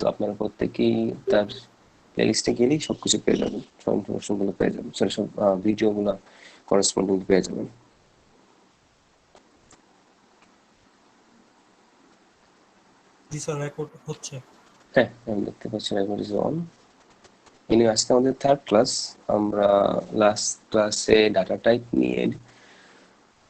তো আপনারা প্রত্যেকেই তার প্লেলিস্টে গেলেই সবকিছু পেয়ে যাবেন, সব ইনফরমেশনগুলো পেয়ে যাবেন, সরি সব ভিডিওগুলো করেসপন্ডিং পেয়ে যাবেন। জি স্যার, রেকর্ড হচ্ছে। হ্যাঁ, আমি দেখতে পাচ্ছি রেকর্ড ইজ অন। আজকে আমাদের থার্ড ক্লাস। আমরা লাস্ট ক্লাসে ডাটা টাইপ নিয়ে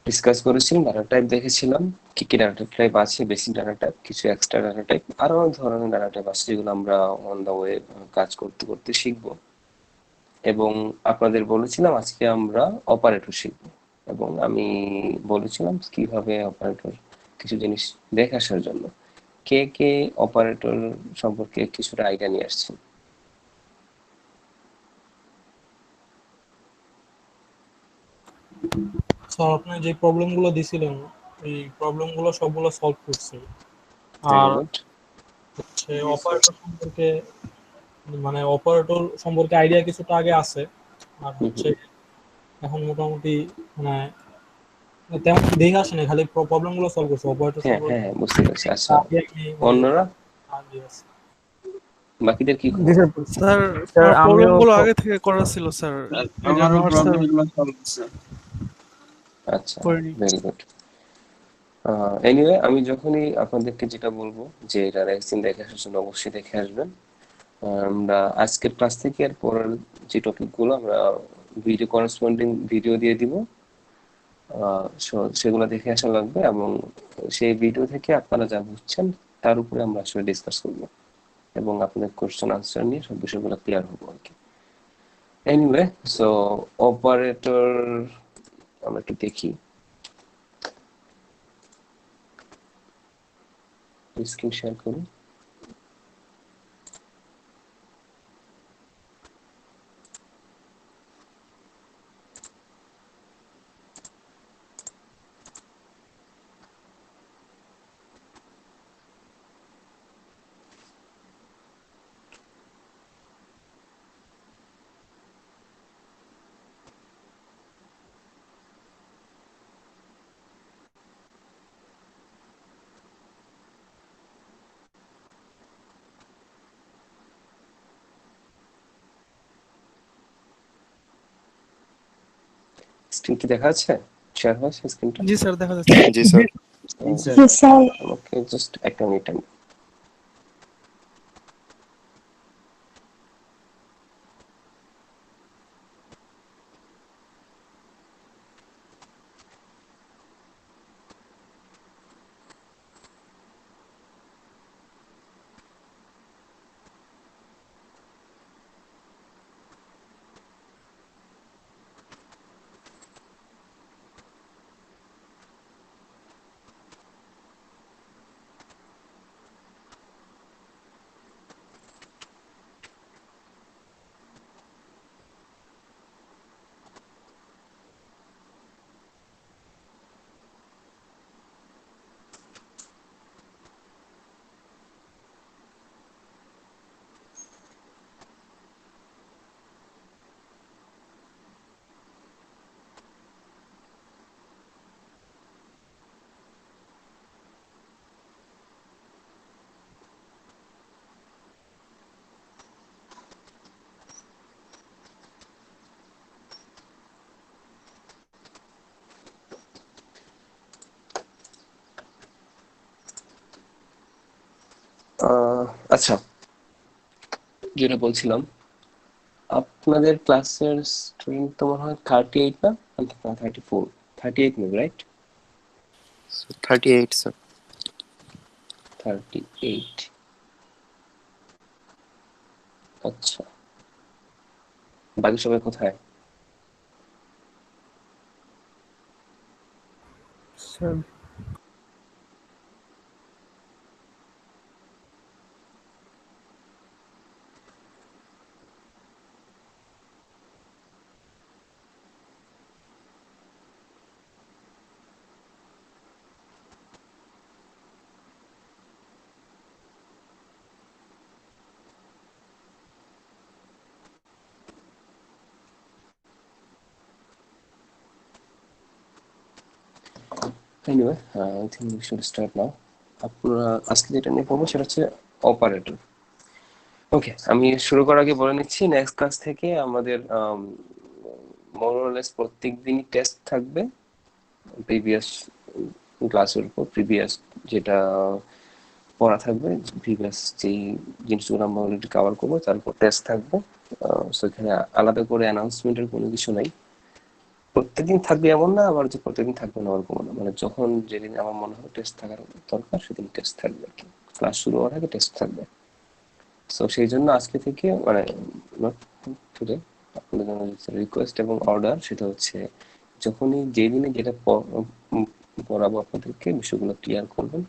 ডিসকাস করেছিলাম, ডাটা টাইপ দেখেছিলাম, কি কি ডাটা টাইপ আছে, বেসিক ডাটা টাইপ, কিছু এক্সট্রা ডাটা টাইপ, আরো অনেক ধরনের ডাটা টাইপ আছে যেগুলো আমরা অন দা ওয়ে কাজ করতে করতে শিখবো। এবং আপনাদের বলেছিলাম আজকে আমরা অপারেটর শিখবো, এবং আমি বলেছিলাম কিভাবে অপারেটর কিছু জিনিস দেখে আসার জন্য। কে কে অপারেটর সম্পর্কে কিছুটা আইডিয়া নিয়ে আসছেন? স্যার, আপনি যে প্রবলেমগুলো দিছিলেন, এই প্রবলেমগুলো সবগুলো সলভ করছি। ভেরি আর গুড। হচ্ছে অপারেটর সম্পর্কে, মানে অপারেটর সম্পর্কে আইডিয়া কিছুটা আগে আছে। আর হচ্ছে এখন মোটামুটি মানে তেমন দেখে আসে না, খালি প্রবলেমগুলো সলভ করছে অপারেটর হ্যাঁ সম্পর্কে। হ্যাঁ হ্যাঁ, বুঝতে পারছি। আচ্ছা, আইডিয়া কি মানে অন্যরা, আইডিয়া আছে। বাকিদের কি জি খবর? স্যার। স্যার স্যার আমার প্রবলেম আমিও গুলো আগে থেকে করা ছিল স্যার, এই জন্য আমারও হোয়াটসঅ্যাপ প্রবলেম গুলো সলভ হচ্ছে। আচ্ছা, করিনি। Very good. এনিওয়ে, আমি যখনই আপনাদেরকে যেটা বলবো যে এটা একদিন দেখে আসার জন্য অবশ্যই দেখে আসবেন। আমরা আজকের ক্লাস থেকে আর পরের যে টপিকগুলো আমরা ভিডিও করেসপন্ডিং ভিডিও দিয়ে দিব, সেগুলো দেখে আসা লাগবে, এবং সেই ভিডিও থেকে আপনারা যা বুঝছেন তার উপরে আমরা আসলে ডিসকাস করবো, এবং আপনাদের কোশ্চেন আনসার নিয়ে সব বিষয়গুলো ক্লিয়ার হবো আর কি। এনিওয়ে, সো অপারেটর আমরা একটু দেখি, স্ক্রিন শেয়ার করি। স্ক্রিন কি দেখা যাচ্ছে? শেয়ার হয়েছে স্ক্রিনটা? জি স্যার, দেখা যাচ্ছে। জি স্যার। আমাকে জাস্ট একটা মিনিট টাইম। আচ্ছা, যেটা বলছিলাম, আপনাদের ক্লাসের স্টুডেন্ট তো মনে হয় 38 না? 34, 38 নেই, রাইট? 38 স্যার। 38। আচ্ছা, বাকি সবাই কোথায়? Sir anyway, I think we should start now. আপনারা আজকে যেটা নিয়ে পড়বো সেটা হচ্ছে অপারেটর। ওকে, আমি শুরু করার আগে বলে নিচ্ছি নেক্সট ক্লাস থেকে আমাদের মোরলেস প্রত্যেক দিনই টেস্ট থাকবে প্রিভিয়াস ক্লাসের উপর। প্রিভিয়াস যেটা পড়া থাকবে, প্রিভিয়াস যেই জিনিসগুলো আমরা অলরেডি কভার করবো তার উপর টেস্ট থাকবে। সেখানে আলাদা করে অ্যানাউন্সমেন্টের কোনো কিছু নাই। প্রত্যেকদিন থাকবে এমন না, আবার যে প্রত্যেকদিন থাকবে না ওরকম না, মানে যখন যেদিন আমার মনে হয় টেস্ট থাকার দরকার সেদিন টেস্ট থাকবে আর কি। ক্লাস শুরু হওয়ার আগে টেস্ট থাকবে। সো সেই জন্য আজকে থেকে মানে নট টুডে, আপনাদের জন্য রিকোয়েস্ট এবং অর্ডার সেটা হচ্ছে যখনই যেদিনে যেটা পড়াবো আপনাদেরকে বিষয়গুলো ক্লিয়ার করবেন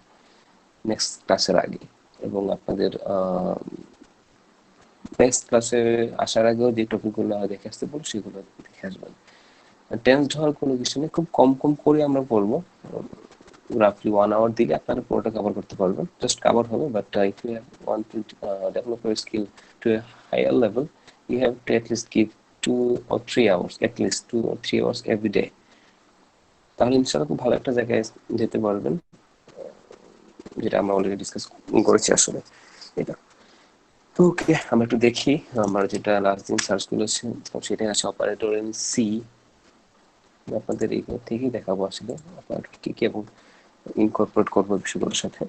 নেক্সট ক্লাসের আগে, এবং আপনাদের নেক্সট ক্লাসে আসার আগেও যে টপিকগুলো দেখে আসতে বলবো সেগুলো দেখে আসবেন। টেন্সড হওয়ার কোনো কিছু নেই, খুব কম কম করে আমরা পড়বো। রাফলি 1 hour দিলে আপনারা পুরোটা কভার করতে পারবেন, জাস্ট কভার হবে। But if you have want to develop your skill to a higher level, you have to at least give 2 or 3 hours, at least 2 or 3 hours every day. তাহলে ইনশাআল্লাহ খুব ভালো একটা জায়গায় যেতে পারবেন, যেটা আমরা অলরেডি ডিসকাস করেছি আসলে এটা। তো ওকে, আমরা একটু দেখি আমরা যেটা লাস্ট দিন সার্চ করেছি সেটাই আছে অপারেটর ইন সি। আপনাদের এইগুলো থেকেই দেখাবো আসলে অপারেটর কি কি এবং ইনকর্পোরেট করবো বিষয়গুলোর সাথে।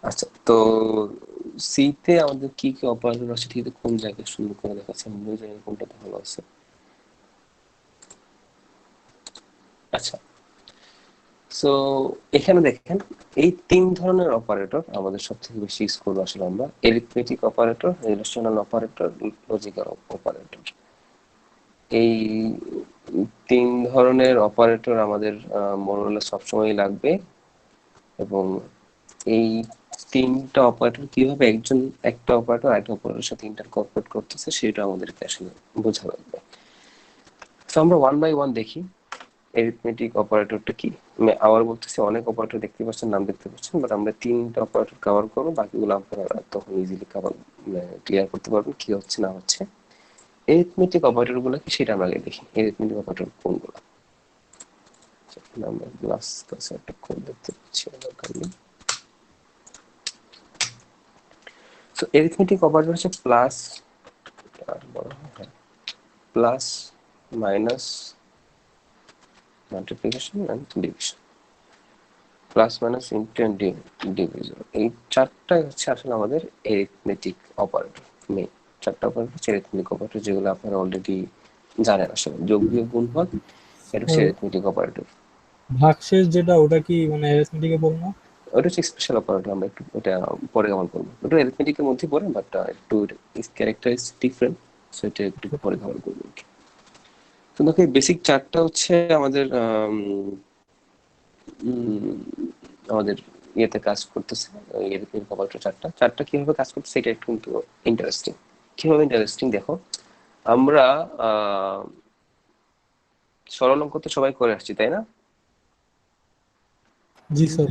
আচ্ছা, তো সি তে আমাদের কি কি অপারেটর আছে ঠিক কোন জায়গায় সুন্দর করে দেখাচ্ছে, আমি বুঝে জানি কোনটাতে ভালো আছে। আচ্ছা, সো এখানে দেখেন এই 3 ধরনের অপারেটর আমাদের সব থেকে বেশি ইউজ করবো আসলে আমরা: arithmetic operator, relational operator, logical operator. এই 3 ধরনের অপারেটর আমাদের মোরলে সবসময় লাগবে, এবং এই 3টা অপারেটর কিভাবে একজন একটা অপারেটর আরেকটা অপারেটরের সাথে ইন্টারকর্পোরেট করতেছে সেটা আমাদেরকে আসলে বোঝা লাগবে। তো আমরা 1 by 1 দেখি এরিথমেটিক অপারেটরটা কি। আমি আবার বলতেছি, অনেক অপারেটর দেখতে পাচ্ছেন, নাম দেখতে পাচ্ছেন, বাট আমরা 3টা অপারেটর কভার করবো, বাকিগুলো আপনারা তখন ইজিলি কভার ক্লিয়ার করতে পারবেন কি হচ্ছে না হচ্ছে। এরিথমেটিক অপারেটর গুলো কি সেটা আমরা আগে দেখি। এরিথমেটিক অপারেটর কোনগুলো? আমরা ক্লাসে একটা কোড দেখতে পাচ্ছি দরকার নেই। সো এরিথমেটিক অপারেটর হচ্ছে plus, plus, minus, multiplication and division. Plus, minus, into and division, এই 4টাই হচ্ছে আসলে আমাদের এরিথমেটিক অপারেটর। মেইন 4টা অপারেটর হচ্ছে এরিথমেটিক অপারেটর, যেগুলো আপনারা অলরেডি জানেন আসলে। যোগ বিয়োগ গুণ ভাগ, এটা হচ্ছে আর এরিথমেটিক অপারেটর। ভাগশেষ যেটা ওটা কি মানে অ্যারিথমেটিকে পড়ে না? ওটা হচ্ছে স্পেশাল অপারেটর, আমরা একটু এটা পরে কভার করবো। ওটা অ্যারিথমেটিকের মধ্যে পড়ে, বাট একটু ক্যারেক্টার ইজ ডিফারেন্ট, সো এটা একটু পরে কভার করবো। তো দেখো এই বেসিক 4টা হচ্ছে আমাদের আমাদের ইয়েতে কাজ করতেছে। অ্যারিথমেটিক অপারেটর 4টা কিভাবে কাজ করতেছে এটা একটু কিন্তু ইন্টারেস্টিং। কিভাবে ইন্টারেস্টিং দেখো, আমরা সরল অঙ্ক তো সবাই করে আসছি, তাই না? জি স্যার।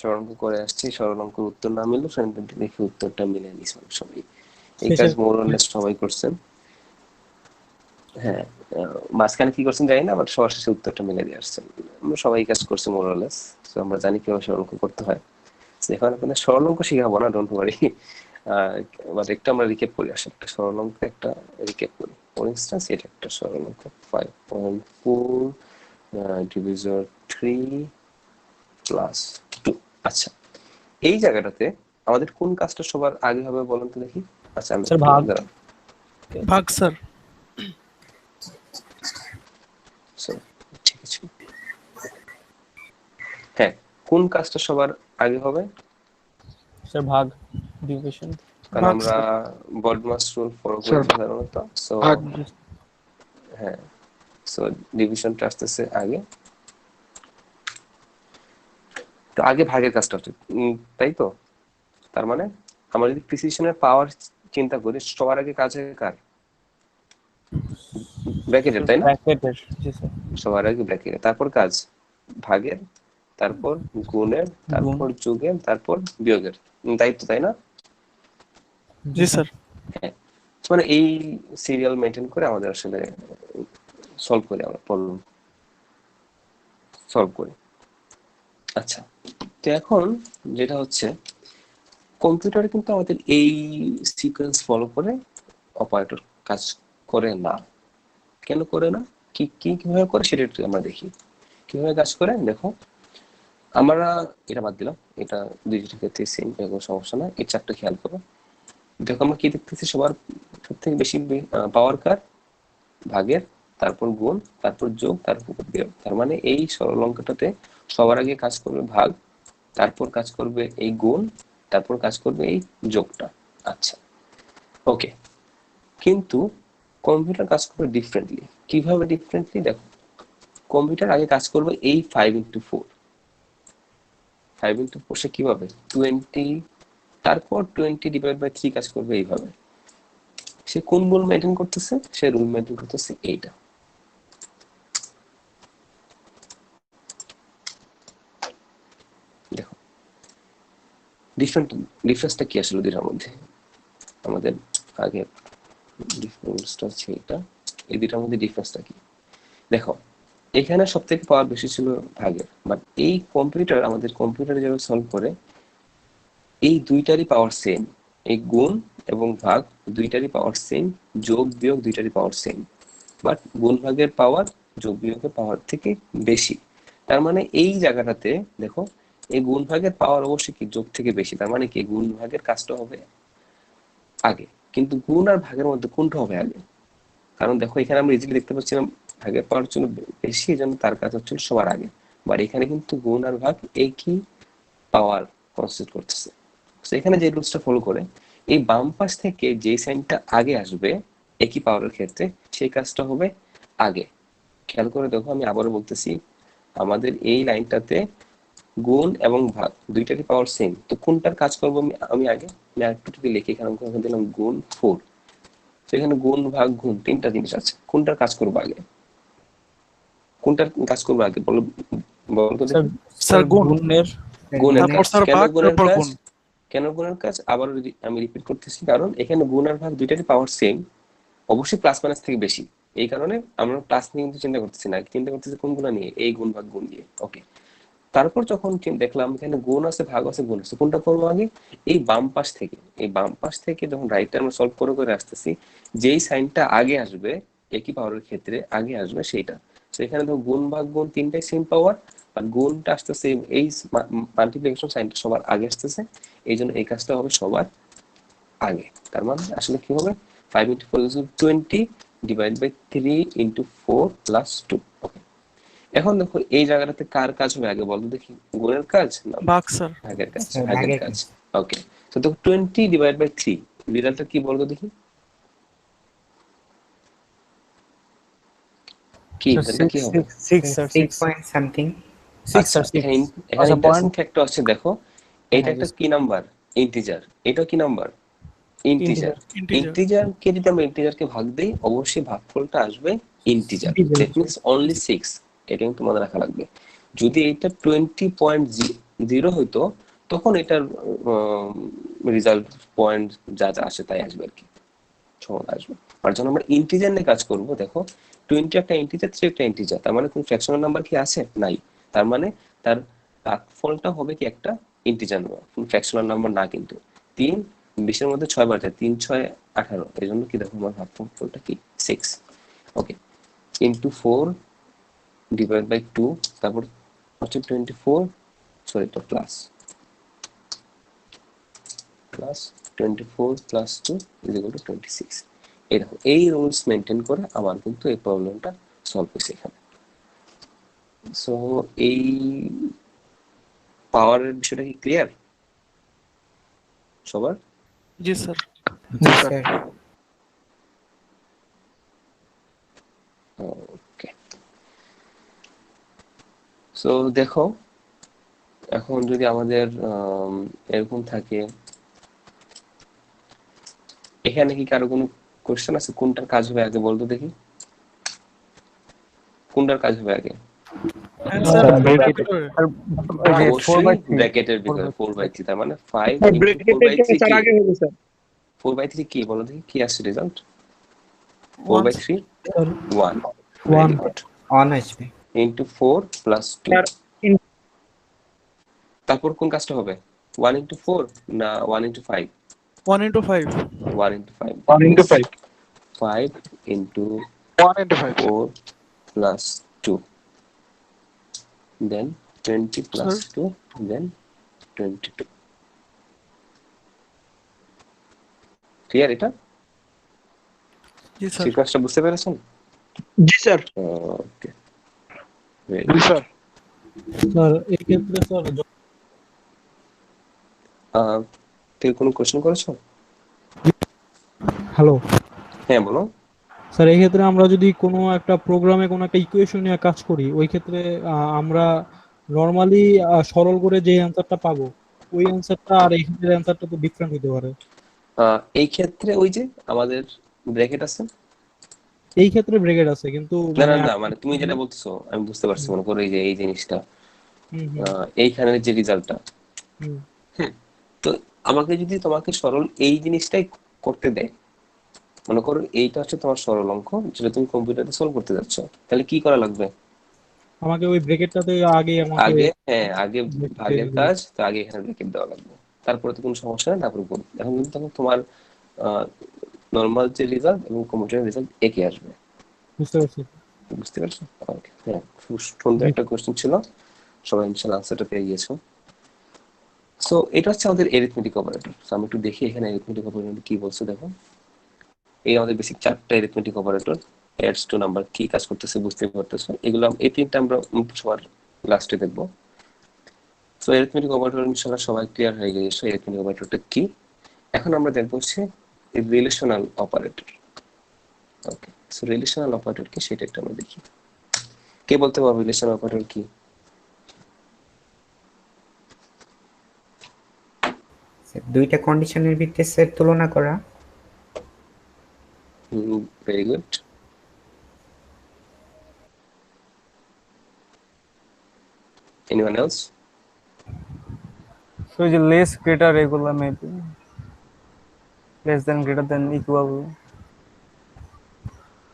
সরল অঙ্ক করে আসছি, সরল অঙ্কের উত্তর না মিললো দেখি উত্তরটা মিলে নিস সবাই। এই শেষে কাজ মোরলেস সবাই করছেন। হ্যাঁ, মাঝখানে কি করছেন জানি না, বাট সবার শেষে উত্তরটা মিলে দিয়ে আসছেন। আমরা সবাই কাজ করছি মোরলেস, তো আমরা জানি কিভাবে সরল অঙ্ক করতে হয়। এখন আপনাদের সরল অঙ্ক শিখাবো না, ডোন্ট ওয়ারি। বাট একটু আমরা রিক্যাপ করি আসলে, একটা সরল অঙ্ক একটা রিক্যাপ করি। ফর ইনস্ট্যান্স এটা একটা সরল অঙ্ক 5.4 ডিভিজর 3 প্লাস 2। আচ্ছা, এই জায়গাটাতে আমাদের কোন কাজটা সবার আগে হবে বলেন তো দেখি। আচ্ছা, আমি স্যার ভাগ। দাঁড়ান। ভাগ স্যার। So, ঠিক আছে, হ্যাঁ, কোন কাজটা সবার আগে হবে? স্যার ভাগ, ডিভিশন। কারণ ভাগ আমরা স্যার। বডমাস রুল ফলো করি স্যার সাধারণত। সো ভাগ হ্যাঁ, সো ডিভিশনটা আসতেছে আগে। তো আগে ভাগের কাজটা হচ্ছে, তাই তো? তার মানে আমরা যদি প্রিসিশনের পাওয়ার চিন্তা করি, সবার আগে কাজ হয় কার? ব্র্যাকেটের, তাই না? ব্র্যাকেটের। জি স্যার। সবার আগে ব্র্যাকেটের, তারপর কাজ ভাগের, তারপর গুণের, গুণ। তারপর যোগের, তারপর বিয়োগের। তাই তো, তাই না? জি স্যার। হ্যাঁ, মানে এই সিরিয়াল মেনটেন করে আমাদের আসলে সলভ করি, আমরা প্রবলেম সলভ করি। আচ্ছা, তো এখন যেটা হচ্ছে কম্পিউটারে কিন্তু আমাদের এই সিকোয়েন্স ফলো করে অপারেটর কাজ করে না। কেন করে না, কিভাবে করে সেটা একটু আমরা দেখি। কিভাবে কাজ করে দেখো, আমরা এটা বাদ দিলাম, এটা দুইটার ক্ষেত্রে সেম, কোনো সমস্যা না। এই চারটা খেয়াল করো। দেখো আমরা কি দেখতেছি, সবার সব থেকে বেশি পাওয়ার কার, ভাগের, তারপর গুণ, তারপর যোগ, তারপর বিয়োগ। তার মানে এই সরল অঙ্কটাতে সবার আগে কাজ করবে ভাগ, তারপর কাজ করবে এই গুণ, তারপর কাজ করবে এই যোগটা। আচ্ছা, ওকে। কিন্তু কম্পিউটার কাজ করবে ডিফারেন্টলি। কিভাবে ডিফারেন্টলি দেখো, কম্পিউটার আগে কাজ করবে এই 5 × 4, 5 × 4 সে কিভাবে 20, তারপর 20/3 কাজ করবে এইভাবে। সে কোন রুল মেনটেন করতেছে, সে রুল মেনটেন করতেছে এইটা। দেখো ডিফারেন্সটা কি আসলে দুটার মধ্যে, আমাদের আগে ডিফারেন্সটা হচ্ছে এটা, এই দুটার মধ্যে ডিফারেন্সটা কি দেখো। এখানে সব থেকে পাওয়ার বেশি ছিল ভাগের, বাট এই কম্পিউটার, আমাদের কম্পিউটারে যারা সলভ করে এই দুইটারই পাওয়ার সেম। এই গুণ এবং ভাগ দুইটারই পাওয়ার সেম, যোগ বিয়োগ দুইটারই পাওয়ার সেম, বাট গুণ ভাগের পাওয়ার যোগ বিয়োগের পাওয়ার থেকে বেশি। তার মানে এই জায়গাটাতে দেখো, এই গুণ ভাগের পাওয়ার অবশ্যই কি যোগ থেকে বেশি। তার মানে কি গুণ ভাগের কাজটা হবে আগে, কিন্তু গুণ আর ভাগের মধ্যে কোনটা হবে আগে? কারণ দেখো এখানে আমরা ইজিলি দেখতে পাচ্ছিলাম ভাগের পাওয়ার জন্য বেশি, এই জন্য তার কাজ হচ্ছিল সবার আগে। বাট এখানে কিন্তু গুণ আর ভাগ একই পাওয়ার কনসিস্ট করতেছে। এখানে যে রুলসটা ফলো করে, এই বাম পাশ থেকে যে সাইনটা আগে আসবে একই পাওয়ারের ক্ষেত্রে, সেই কাজটা হবে আগে। খেয়াল করে দেখো, আমি আবারও বলতেছি, আমাদের এই লাইনটাতে গুণ এবং ভাগ দুইটারই পাওয়ার সেম, তো কোনটার কাজ করবো আমি আগে? আমি আরেকটু যদি লিখি, এখানে দিলাম গুণ 4, সেখানে গুণ ভাগ গুণ তিনটা জিনিস আছে, কোনটার কাজ করবো আগে? কোনটার কাজ করবো আগে বলো, বলতো দেখি। স্যার গুণ, গুণের তারপর কাজ। স্যার কেন ভাগ, গুণের তারপর কাজ? গুণ। কেন গুণের কাজ আবার আমি রিপিট করতেছি, কারণ এখানে গুণ আর ভাগ দুইটারই পাওয়ার সেম, অবশ্যই প্লাস মাইনাস থেকে বেশি। এই কারণে আমরা প্লাস নিয়ে কিন্তু চিন্তা করতেছি না, চিন্তা করতেছি কোনগুলো নিয়ে, এই গুণ ভাগ গুণ দিয়ে। ওকে, তারপর যখন দেখলাম এখানে গুণ আছে ভাগ আছে গুণ আছে, কোনটা করবো আগে? এই বাম পাশ থেকে, এই বাম পাশ থেকে যখন রাইটে আমরা সলভ করে করে আসতেছি, যেই সাইনটা আগে আসবে একই পাওয়ারের ক্ষেত্রে আগে আসবে সেইটা। তো এখানে দেখো গুণ ভাগ গুণ তিনটাই সেম পাওয়ার, আর গুণটা আসতেছে এই মাল্টিপ্লিকেশন সাইনটা সবার আগে আসতেছে, এই জন্য এই কাজটা হবে সবার আগে। তার মানে আসলে কি হবে, 5 × 4 = 20 /3 × 4 + 2। ওকে, এখন দেখো এই জায়গাটাতে কার কাজ হবে আগে বলতো দেখি, গুণের কাজ না ভাগ স্যার। ভাগের কাজ? ভাগের কাজ। ওকে, তো দেখো 20/3 রেজাল্টটা কি বলতো দেখি, কি রেজাল্টটা কি হবে? 6 point something. আচ্ছা, এখানে ইন্টারেস্টিং ফ্যাক্ট হচ্ছে দেখো, এটা একটা কি নাম্বার, ইন্টিজার। এটা কি নাম্বার, ইন্টিজার। ইন্টিজারকে যদি আমরা ইন্টিজারকে ভাগ দেই, অবশ্যই ভাগফলটা আসবে ইন্টিজার, দ্যাট মিন্স অনলি 6। এটা কিন্তু মনে রাখা লাগবে। যদি এটা 20.0 হইতো, তখন এটার রেজাল্ট পয়েন্ট যা যা আসে তাই আসবে আর কি, সমান আসবে। আর যখন আমরা ইন্টিজার নিয়ে কাজ করব, দেখো 20 একটা ইন্টিজার, 3 একটা ইন্টিজার, তার মানে কোন ফ্র্যাকশনাল নাম্বার কি আছে? নাই। তার মানে তার ভাগফলটা হবে কি একটা ইন্টিজার নাম্বার, কোন ফ্র্যাকশনাল নাম্বার না। কিন্তু 3 20-এর মধ্যে 6 বার যায়, 3 6 18, এই জন্য কি দেখো আমার ভাগফলটা কি 6। ওকে, ইন্টু 4 / 2, তারপর হচ্ছে 24, সরি তো প্লাস 24 + 2 = 26। এই দেখো এই রুলস মেনটেন করে আমার কিন্তু এই প্রবলেমটা সলভ হয়েছে এখানে। সো এই পাওয়ারের বিষয়টা কি ক্লিয়ার সবার? জি স্যার। Yes, sir. ওকে, সো দেখো এখন যদি আমাদের এরকম থাকে, এখানে কি কারো কোনো কোশ্চেন আছে? কোনটার কাজ হবে আগে বলতো দেখি, কোনটার কাজ হবে আগে? অ্যান্সার অবশ্যই ব্র্যাকেটের ভিতরে 4/3, তার মানে 5 × 4/3 কি? 4/3 কি বলো দেখি, কি আসছে রেজাল্ট? 4/3 1, ভেরি গুড, On আসবে। ইনটু 4 + 2। তারপর কোন কাজটা হবে? 1 into 4 না 1 into 5? 1 into 5. 1 into 5. 1 into 5. 5 into 1 into 5. 4 plus 2. Then 20 plus Sir. 2. Then 22. Clear এটা? জি স্যার। সিকোয়েন্সটা বুঝতে পেরেছেন? জি স্যার। ওকে, ভেরি জি গুড। স্যার। স্যার এই ক্ষেত্রে স্যার কেউ কোনো কোশ্চেন করেছো? হ্যালো হ্যাঁ বলো। স্যার, এই ক্ষেত্রে আমরা যদি কোনো একটা প্রোগ্রামে কোনো একটা ইকুয়েশন নিয়ে কাজ করি, ওই ক্ষেত্রে আমরা নর্মালি সরল করে যে অ্যান্সারটা পাবো, ওই অ্যান্সারটা আর এই ক্ষেত্রে অ্যান্সারটা তো ডিফারেন্ট হতে পারে। এই ক্ষেত্রে ওই যে আমাদের ব্র্যাকেট আছে। এই ক্ষেত্রে ব্রেকেট আছে, কিন্তু না না মানে না, মানে তুমি যেটা বলতেছো আমি বুঝতে পারছি। মনে করো এই যে এই জিনিসটা, হুম হুম এইখানের যে রেজাল্টটা, হুম হ্যাঁ, তো আমাকে যদি তোমাকে সরল এই জিনিসটাই করতে দেয়, মনে করো এইটা হচ্ছে তোমার সরল অঙ্ক যেটা তুমি কম্পিউটারে সলভ করতে যাচ্ছ, তাহলে কি করা লাগবে? আমাকে ওই ব্রেকেটটাতে আগে আমাকে আগে, হ্যাঁ, আগে bracket দিয়ে ভাগের দিতে হবে। কাজ, তো আগে এখানে ব্র্যাকেট দেওয়া লাগবে। তারপরে তো কোনো সমস্যা নেই, তারপরে করবে। এখন কিন্তু তখন তোমার নর্মাল যে রেজাল্ট এবং কম্পিউটারের রেজাল্ট একই আসবে। বুঝতে পারছি। বুঝতে পারছো? ওকে, হ্যাঁ, খুব সুন্দর একটা কোশ্চেন ছিল। সবাই ইনশাআল্লাহ আনসারটা পেয়ে গিয়েছো। সো এটা হচ্ছে আমাদের এরিথমেটিক অপারেটর। সো আমি একটু দেখি এখানে এরিথমেটিক অপারেটর কি বলছে। দেখো, এই আমাদের বেসিক চারটা arithmetic operator, adds two number কি কাজ করতেছে বুঝতে পারতেছো। এগুলো এই তিনটা আমরা সবার লাস্টে দেখবো। সো এরিথমেটিক অপারেটর ইনশাআল্লাহ সবাই ক্লিয়ার হয়ে গেছে এরিথমেটিক অপারেটরটা কি। এখন আমরা দেখবো হচ্ছে রিলেশনাল অপারেটর। ওকে, সো রিলেশনাল অপারেটর কি সেটা একটু আমরা দেখি। কে বলতে পারবে রিলেশনাল অপারেটর কি? দুইটা কন্ডিশনের ভিত্তিতে সেট তুলনা করা। Very good. Anyone else? So the less greater regular maybe less than greater than equal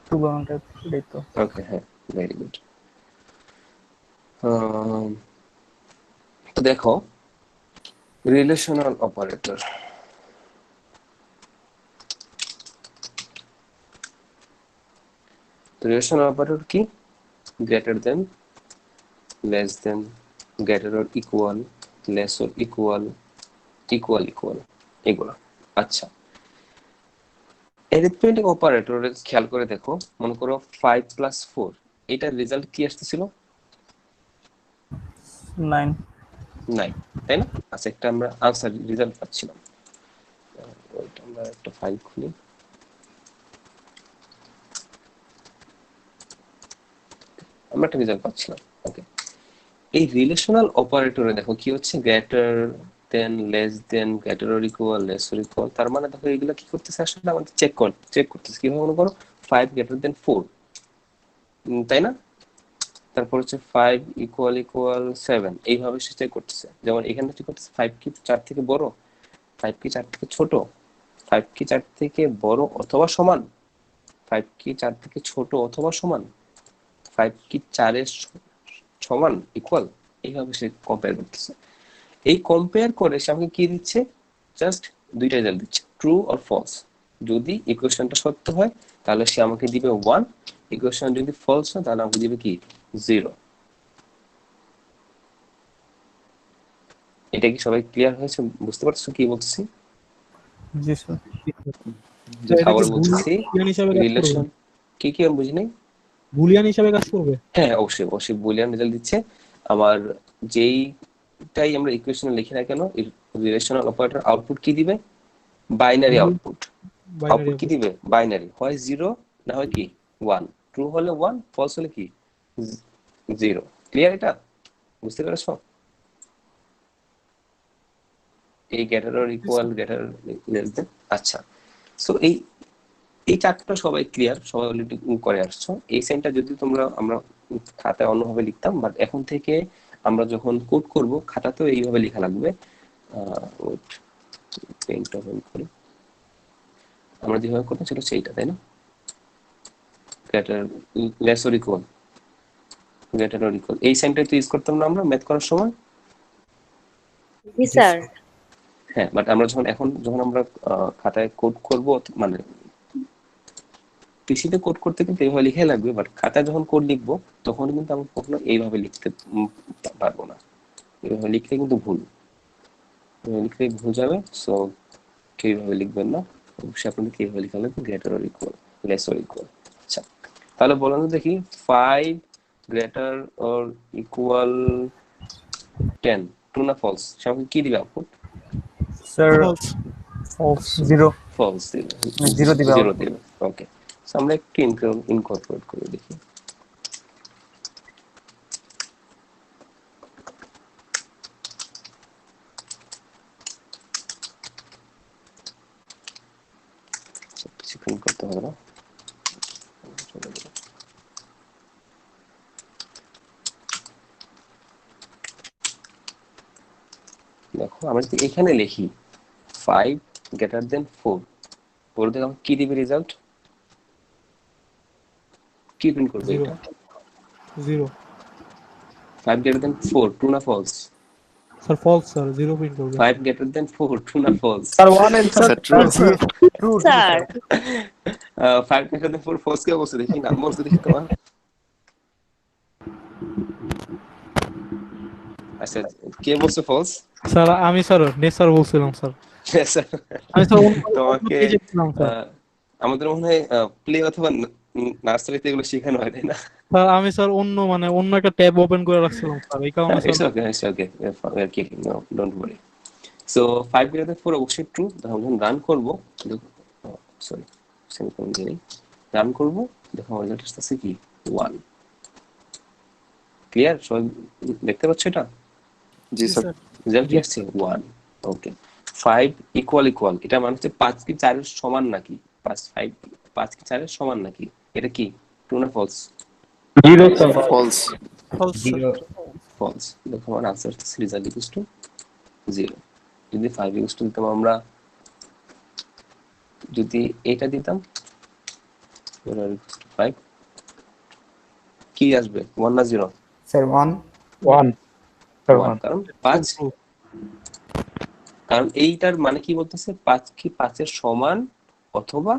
তুলনা টাইপ এটাই তো। ওকে, হ্যাঁ, ভেরি গুড। তো দেখো রিলেশনাল অপারেটর, রিলেশনাল অপারেটর কি? Greater than, less than, greater or equal, less or equal, equal equal, এগুলো। আচ্ছা, arithmetic operator খেয়াল করে দেখো। মনে করো 5 প্লাস 4, এটার রেজাল্ট কি আসতেছিল? 9 9, তাই না? আচ্ছা, একটা আমরা আনসার রেজাল্ট পাচ্ছিলাম। ওইটা আমরা একটা ফাইল খুলি। আমরা একটা রেজাল্ট পাচ্ছিলাম। ওকে, এই রিলেশনাল অপারেটরে দেখো কি হচ্ছে, greater than, less than, greater or equal, less or equal. তার মানে দেখো এগুলো কি করতেছে আসলে আমাদের চেক করতেছে কিভাবে। মনে করো 5 গ্রেটার দেন 4, তাই না? তারপর হচ্ছে 5 ইকুয়াল ইকুয়াল 7, এইভাবে সে চেক করতেছে। যেমন এখানে কি করতেছে, 5 কি 4 থেকে বড়, 5 কি 4 থেকে ছোট, 5 কি 4 থেকে বড় অথবা সমান, 5 কি 4 থেকে ছোট অথবা সমান, 5 কি 4 এর সমান ইকুয়াল, এইভাবে সে কম্পেয়ার করতেছে। এই কম্পেয়ার করে সে আমাকে কি দিচ্ছে? জাস্ট দুইটা রেজাল্ট দিচ্ছে, ট্রু অর ফলস। যদি ইকুয়েশনটা সত্য হয় তাহলে সে আমাকে দিবে 1, ইকুয়েশন যদি ফলস হয় তাহলে আমাকে দিবে কি 0। এটা কি সবাই ক্লিয়ার হয়েছে? বুঝতে পারছো কি বলছি? জি স্যার। তো এটা আবার কি বলতেছি, বুলিয়ান হিসাবে কাজ করবে? রিলেশন কি আমি বুঝি নাই। বুলিয়ান হিসাবে কাজ করবে? হ্যাঁ, অবশ্যই অবশ্যই বুলিয়ান রেজাল্ট দিচ্ছে। আমার যেইটাই আমরা ইকুয়েশনে লিখি না কেন, রিলেশনাল অপারেটর আউটপুট কি দিবে? Binary output. বাইনারি আউটপুট কি দিবে? বাইনারি, হয় 0 না হয় কি 1। ট্রু হলে 1, ফলস হলে কি 0। ক্লিয়ার এটা? বুঝতে পেরেছো? এই greater or equal, greater less than. আচ্ছা, সো এই চারটা সবাই ক্লিয়ার, সবাই অলরেডি করে আসছো। এই সাইনটা যদি আমরা খাতায় অন্যভাবে লিখতাম, বাট এখন থেকে আমরা যখন কোড করব খাতাতেও এইভাবে লেখা লাগবে। পেইন্ট ওপেন করি। আমরা যেভাবে করতাম সেটা হচ্ছে এইটা, তাই না? Greater, less or equal, greater or equal, এই সাইনটা তো ইউজ করতাম না আমরা ম্যাথ করার সময়। জি স্যার। হ্যাঁ, বাট আমরা যখন আমরা খাতায় কোড করব, মানে পিসিতে কোড করতে কিন্তু এইভাবে লিখাই লাগবে, বাট খাতায় যখন কোড লিখবো তখন কিন্তু আমরা কখনো এইভাবে লিখতে পারবো না। এইভাবে লিখলে কিন্তু ভুল, এইভাবে লিখলে ভুল যাবে। সো কেউ এইভাবে লিখবেন না, অবশ্যই আপনাদেরকে এইভাবে লিখা লাগবে, greater or equal, less or equal. আচ্ছা, তাহলে বলুন তো দেখি 5 গ্রেটার অর ইকুয়াল 10, ট্রু না ফলস? আমাকে কি দিবে output? Sir False. False, zero, false দিবে, জিরো দিবে জিরো output। দিবে। ওকে, সো আমরা একটু ইনকর্পোরেট করে দেখি। কিছুক্ষণ করতে হবে না, দেখো আমরা যদি এখানে লিখি 5 গ্রেটার দেন 4, বলতে আমাকে কি দিবে রেজাল্ট? কি প্রিন্ট করবে জিরো এটা? জিরো 5 গ্রেটার দেন 4, ট্রু না false? Sir false sir, zero print করবে। 5 গ্রেটার দেন 4, ট্রু না false? Sir 1 and Sir, true, sir. True sir 5 greater than 4 false কে বলছে দেখি, নাম বলছে দেখি তোমার। আচ্ছা, কে বলছে ফলস? স্যার আমি স্যার নেসার বলছিলাম স্যার। আমি স্যার তোমাকে পেজে ছিলাম স্যার। আমাদের মনে হয় প্লে অথবা নার্সারিতে এগুলো শেখানো হয়, তাই না? স্যার আমি স্যার অন্য একটা ট্যাব ওপেন করে রাখছিলাম স্যার, এই কারণে It's sir. okay, it's okay. We are kicking. No, don't worry. So 5 greater than 4 অবশ্যই ট্রু। যখন রান করবো, সরি, সেমিকোলন দিয়ে রান করবো, দেখো রেজাল্ট আসতেছে কি 1। ক্লিয়ার? সবাই দেখতে পাচ্ছ এটা? জি স্যার। রেজাল্ট কি আসছে 1। ওকে, 5 ইকুয়াল, এটা মানে হচ্ছে 5 কি 4 এর সমান নাকি? 5 কি 4 এর সমান নাকি? এটা কি ট্রু না false? Zero sir, False. False, sir. Zero false. দেখো আমার আনসার হচ্ছে রেজাল্ট ইকুয়ালস টু 0। যদি 5 ইকুয়ালস টু দিতাম আমরা, যদি এটা দিতাম 5, কি আসবে 1 না 0? স্যার 1 1 স্যার 1, 1 কারণ 5, True. কারণ এইটার মানে কি বলতেছে 5 কি 5 এর সমান অথবা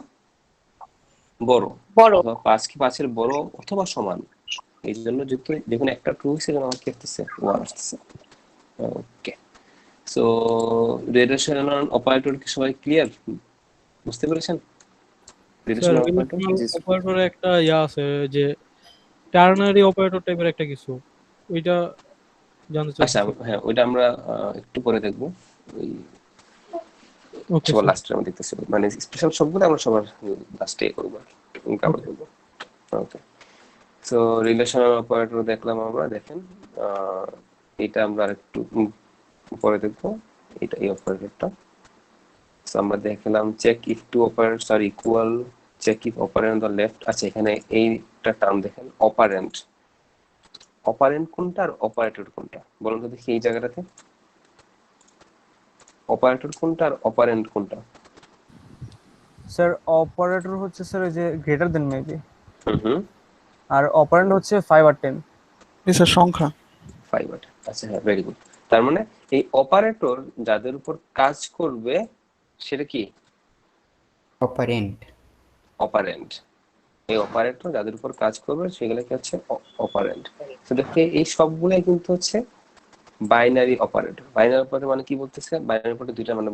বড়, বড় অথবা 5 কি 5 এর বড় অথবা সমান। এই জন্য যেহেতু দেখুন একটা ট্রু হয়েছে, যেন আমার কি আসতেছে 1 আসতেছে। ওকে, সো রিলেশনাল অপারেটর কি সবাই ক্লিয়ার? বুঝতে পেরেছেন স্যার রিলেশনাল অপারেটর? রিলেশনাল অপারেটরে একটা আছে যে টার্নারি অপারেটর টাইপের একটা কিছু, ওইটা জানতে চাচ্ছি। আচ্ছা, হ্যাঁ, ওইটা আমরা একটু পরে দেখবো। ওই ওকে সবার স্যার। লাস্টে আমরা দেখতেছি, মানে স্পেশাল সবগুলো আমরা সবার লাস্টে করবো, কভার করবো। ওকে, সো রিলেশনাল অপারেটর দেখলাম আমরা। দেখেন এটা আমরা একটু পরে দেখবো, এটা এই অপারেটরটা। সো আমরা দেখলাম চেক ইফ টু অপারেন্টস আর equal, check if operand on the left. আচ্ছা, এখানে এইটা টার্ম দেখেন অপারেন্ট, অপারেন্ট কোনটা আর অপারেটর কোনটা বলুন তো দেখি এই জায়গাটাতে। অপারেটর কোনটা আর অপারেন্ট কোনটা? স্যার অপারেটর হচ্ছে স্যার ওই যে গ্রেটার দেন মেবি, হুম, আর অপারেন্ড হচ্ছে 5 আর 10। জি স্যার, সংখ্যা। 5। আচ্ছা, হ্যাঁ, ভেরি গুড। তার মানে এই অপারেটর যাদের উপর কাজ করবে সেটা কি অপারেন্ট। অপারেন্ট। এই অপারেটর যাদের উপর কাজ করবে সেগুলো কি হচ্ছে অপারেন্ট। তো দেখে এই সবগুলাই কিন্তু হচ্ছে বাইনারি অপারেটর। বাইনারি অপারেটর মানে কি বলতেছে? বাইনারি অপারেটর দুইটা মানে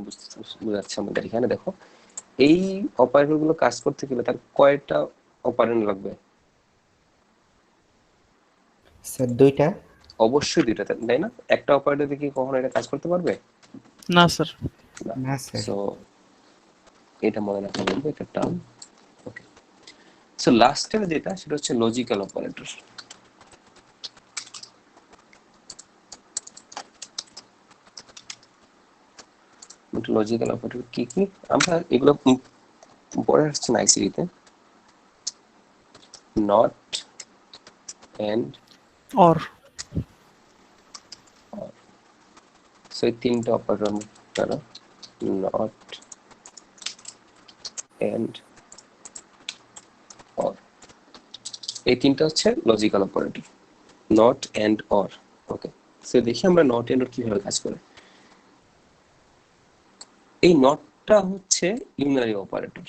বুঝাচ্ছে আমাদের এখানে। দেখো এই অপারেটর গুলো কাজ করতে গেলে তার কয়টা অপারেন্ট লাগবে? স্যার দুইটা। অবশ্যই দুইটা, তাই না? একটা অপারেটর দিয়ে কি কখনো এটা কাজ করতে পারবে? না স্যার। না স্যার। সো এটা মনে রাখা লাগবে, এটা টার্ম। ওকে, সো লাস্টের যেটা সেটা হচ্ছে লজিক্যাল অপারেটর। লজিক্যাল অপারেটর কি কি আমরা এগুলো পরে আসছে না আইসিটিতে। Not, and, Or. সো এই তিনটা অপারেটর দ্বারা নট, এন্ড, অর, এই তিনটা হচ্ছে logical operator. Not, and, or. Okay, so দেখি আমরা নট এন্ড অর কিভাবে কাজ করে। এই নটটা হচ্ছে ইউনারি অপারেটর।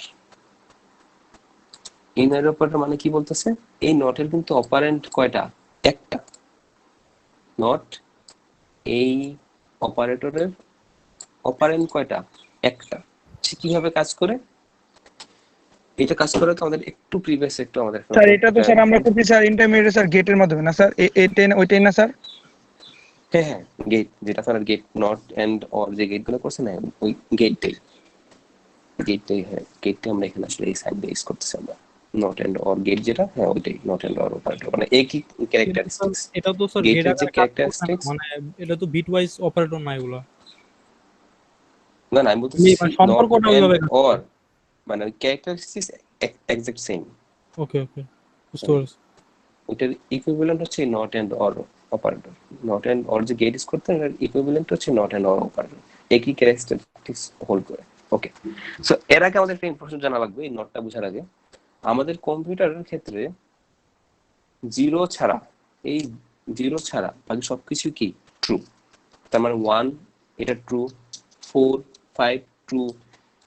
ইউনারি অপারেটর মানে কি বলতেছে, এই নটের কিন্তু অপারেন্ট কয়টা, একটা। নট এই অপারেটরের অপারেন্ট কয়টা, একটা। সে কিভাবে কাজ করে, এটা কাজ করে তো আমাদের একটু প্রিভিয়াস একটু আমাদের স্যার এটা তো স্যার আমরা করছি স্যার ইন্টারমিডিয়েট স্যার গেটের মাধ্যমে না স্যার, এইটাই ওইটাই না স্যার? হ্যাঁ হ্যাঁ, গেট, যেটা আপনার গেট নট এন্ড অর যে গেট গুলো করছে না, ওই গেটটাই হ্যাঁ, গেটটা আমরা এখানে আসলে এই সাইড দিয়ে ইউজ করতেছি আমরা। নট এন্ড অর গেট যেটা, হ্যাঁ ওইটাই নট এন্ড অর অপারেটর, মানে একই ক্যারেক্টারিস্টিক্স। এটা তো স্যার গেটের গেট যে আকারে কাজ করবে না, ক্যারেক্টারিস্টিক্স, মানে এটা তো বিট ওয়াইজ অপারেটর না এগুলা। না না আমি বলতেছি মানে নট সম্পর্কটা এন্ড ওইভাবে কাজ অর, করে। মানে characteristics exact same. Okay okay, বুঝতে পারছি। ওইটার ইকুইভ্যালেন্ট হচ্ছে not and or operator. Not and or যে গেট ইউজ করতে, এর ইকুইভ্যালেন্ট হচ্ছে নট এন্ড অর অপারেটর, একই ক্যারেক্টারিস্টিক্স হোল্ড করে। ওকে, সো এর আগে আমাদের একটা ইনফরমেশন জানা লাগবে এই নটটা বোঝার আগে। আমাদের কম্পিউটারের ক্ষেত্রে জিরো ছাড়া, এই জিরো ছাড়া বাকি সবকিছু কি ট্রু। তার মানে 1 এটা ট্রু, 4 5 ট্রু,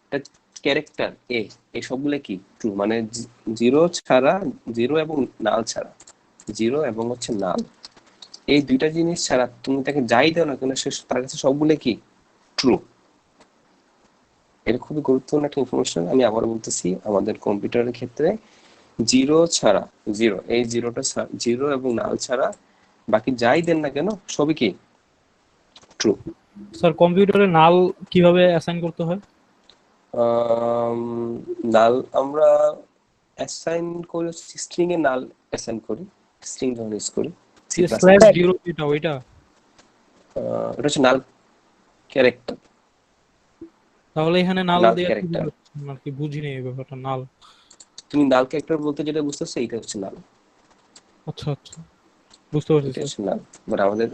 এটা ক্যারেক্টার এ, এই সবগুলো কি ট্রু। মানে জিরো ছাড়া, জিরো এবং নাল ছাড়া, জিরো এবং হচ্ছে নাল, এই দুইটা জিনিস ছাড়া তুমি তাকে যাই দাও না কেন, সে তার কাছে সবগুলো কি ট্রু। এটা খুবই গুরুত্বপূর্ণ একটা ইনফরমেশন। আমি আবার বলতেছি, আমাদের কম্পিউটারের ক্ষেত্রে জিরো ছাড়া, জিরো এই জিরোটা, জিরো এবং নাল ছাড়া বাকি যাই দেন না কেন সবই কি ট্রু। স্যার কম্পিউটারে নাল কিভাবে অ্যাসাইন করতে হয়? নাল আমরা অ্যাসাইন করি স্ট্রিং এ, নাল অ্যাসাইন করি স্ট্রিং যখন ইউজ করি। সি প্লাস স্ল্যাশ জিরো যেটা ওইটা, এটা হচ্ছে নাল ক্যারেক্টার। তাহলে এখানে নাল নাল দিয়ে ক্যারেক্টার, আর কি বুঝি নেই এই ব্যাপারটা নাল। তুমি নাল ক্যারেক্টার বলতে যেটা বুঝতেছো এইটা হচ্ছে নাল, আচ্ছা আচ্ছা, বুঝতে পারছি এটা স্যার। হচ্ছে নাল। বাট আমাদের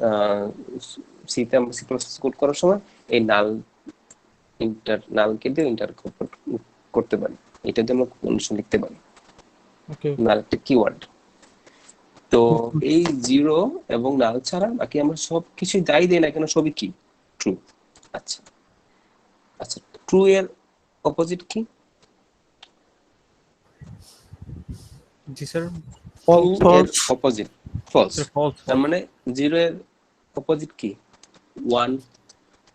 সিতে আমরা সি প্লাস কোড করার সময় এই নাল নালকে দিয়ে ইন্টার করতে পারি, এটা দিয়ে আমরা কন্ডিশন লিখতে পারি। ওকে, নাল একটা কিওয়ার্ড। তো এই জিরো এবং নাল ছাড়া বাকি আমরা সব কিছু যাই দিই না কেন সবই কি ট্রু। আচ্ছা আচ্ছা, ট্রু এর অপোজিট কি? জি স্যার। ট্রু এর অপোজিট ফলস। ফলস। তার মানে জিরো এর অপোজিট কি? ওয়ান।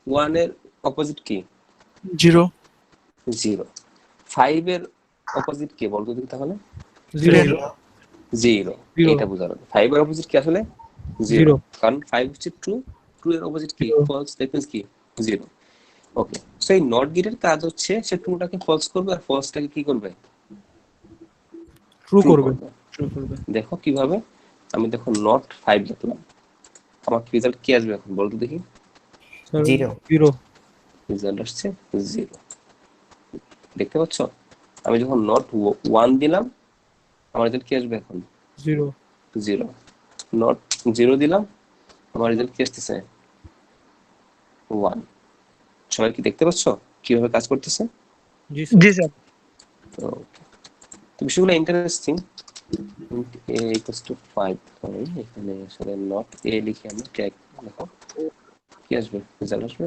ওয়ান এর অপোজিট কি? জিরো। জিরো। ফাইভ এর অপোজিট কি বলতো দেখি তাহলে? জিরো। জিরো। এটা বোঝানো, ফাইভ এর অপোজিট কি আসলে? জিরো। কারণ ফাইভ হচ্ছে ট্রু, ট্রু এর অপোজিট কি? ফলস। দ্যাট মিন্স কি? জিরো। ওকে, সো এই নট গেটের কাজ হচ্ছে সে ট্রুটাকে ফলস করবে আর ফলসটাকে কি করবে? ট্রু ট্রু করবে। করবে। দেখো কিভাবে, আমি দেখো নট 5 লিখলাম, আমার রেজাল্ট কি আসবে এখন বলতো দেখি? জিরো। জিরো। রেজাল্ট আসছে জিরো। দেখতে পাচ্ছ? আমি যখন নট 1 দিলাম আমার রেজাল্ট কি আসবে এখন? জিরো। জিরো। নট 0 দিলাম আমার রেজাল্ট কি আসতেছে? 1। সবাই কি দেখতে পাচ্ছ কিভাবে কাজ করতেছে? জি স্যার। জি স্যার। তো বিষয়গুলো ইন্টারেস্টিং। a equals to 5, এখানে আসলে নট a লিখে আমরা ট্যাগ দেখো কি আসবে, রেজাল্ট আসবে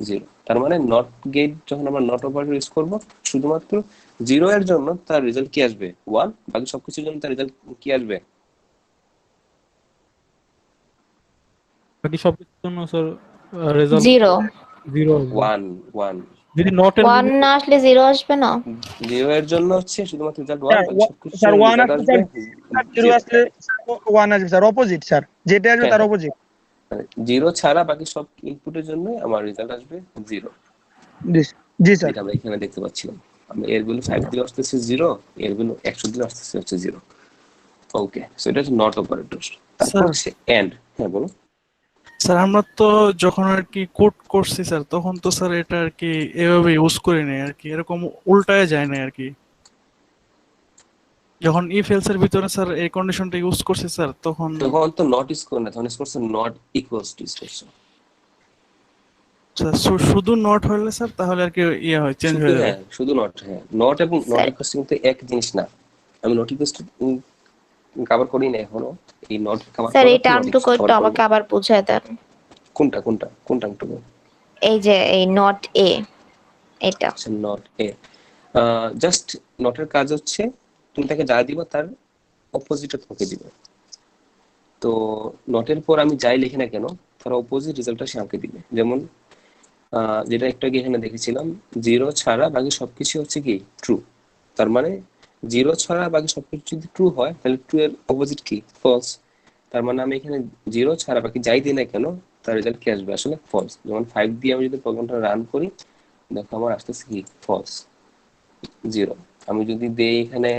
0। তার মানে নট গেট যখন আমরা নট অপারেটর ইউজ করব শুধুমাত্র 0 এর জন্য তার রেজাল্ট কি আসবে? 1। বাকি সবকিছুর জন্য তার রেজাল্ট কি আসবে? বাকি সব কিছুর জন্য স্যার রেজাল্ট জিরো। জিরো। 1 1। যদি নট এর 1 না আসলে জিরো আসবে না? 0 এর জন্য হচ্ছে শুধুমাত্র রেজাল্ট 1, স্যার বাকি সবকিছুর স্যার জন্য 1 রেজাল্ট আসলে আসবে স্যার 0 আসলে 1 আসবে স্যার, অপোজিট স্যার, যেটা আসবে তার অপোজিট। 0 ছাড়া বাকি সব ইনপুটের জন্য আমার রেজাল্ট আসবে 0। জি স্যার। যেটা আমরা এখানে দেখতে পাচ্ছিলাম, আমি এর ভ্যালু 5 দিলে আসতেছে 0, এর ভ্যালু 100 দিলে আসতেছে হচ্ছে 0। ওকে, সো এটা হচ্ছে নট অপারেটর। তারপর হচ্ছে এন্ড। হ্যাঁ বলো। স্যার আমরা তো যখন আর কি কোড করছি স্যার, তখন তো স্যার এটা আর কি এভাবে ইউজ করি নাই আর কি, এরকম উল্টায় যায় না আর কি। যখন ইফ এলস এর ভিতরে স্যার এই কন্ডিশনটা ইউজ করছি স্যার, তখন তখন তো নট ইউজ করে না, তখন ইউজ করছে নট ইকুয়ালস টু ইউজ করছে। স্যার শুধু নট হলে স্যার তাহলে আর কি ইয়ে হয়, চেঞ্জ শুধু হয়ে যাবে। হ্যাঁ, শুধু নট। হ্যাঁ, নট এবং নট স্যার ইকুয়ালস কিন্তু এক জিনিস না। আমি নট ইকুয়ালস টু কভার করি না এখনো, এই নট কভার স্যার করব, এই নট টার্মটুকু ইকুয়ালস একটু কভার করব। আমাকে আবার বুঝায় দেন। কোনটা কোনটা কোনটা একটু? এই যে এই নট এ। এটা আচ্ছা নট এ, জাস্ট নটের কাজ হচ্ছে তুমি তাকে যা দিবা তার অপোজিটটা তোমাকে দিবে। তো নটের পর আমি যাই লিখি না কেন তার অপোজিট রেজাল্টটা সে আমাকে দিবে। যেমন যেটা একটু আগে এখানে দেখেছিলাম, 0 ছাড়া বাকি সবকিছু হচ্ছে কি ট্রু। তার মানে 0 ছাড়া বাকি সবকিছু যদি ট্রু হয় তাহলে ট্রু এর অপোজিট কি ফলস। তার মানে আমি এখানে 0 ছাড়া বাকি যাই দিই না কেন তার রেজাল্ট কি আসবে আসলে ফলস। যেমন 5 দিয়ে আমি যদি প্রোগ্রামটা রান করি, দেখো আমার আসতেছে কি ফলস 0। আমি যদি দেই এখানে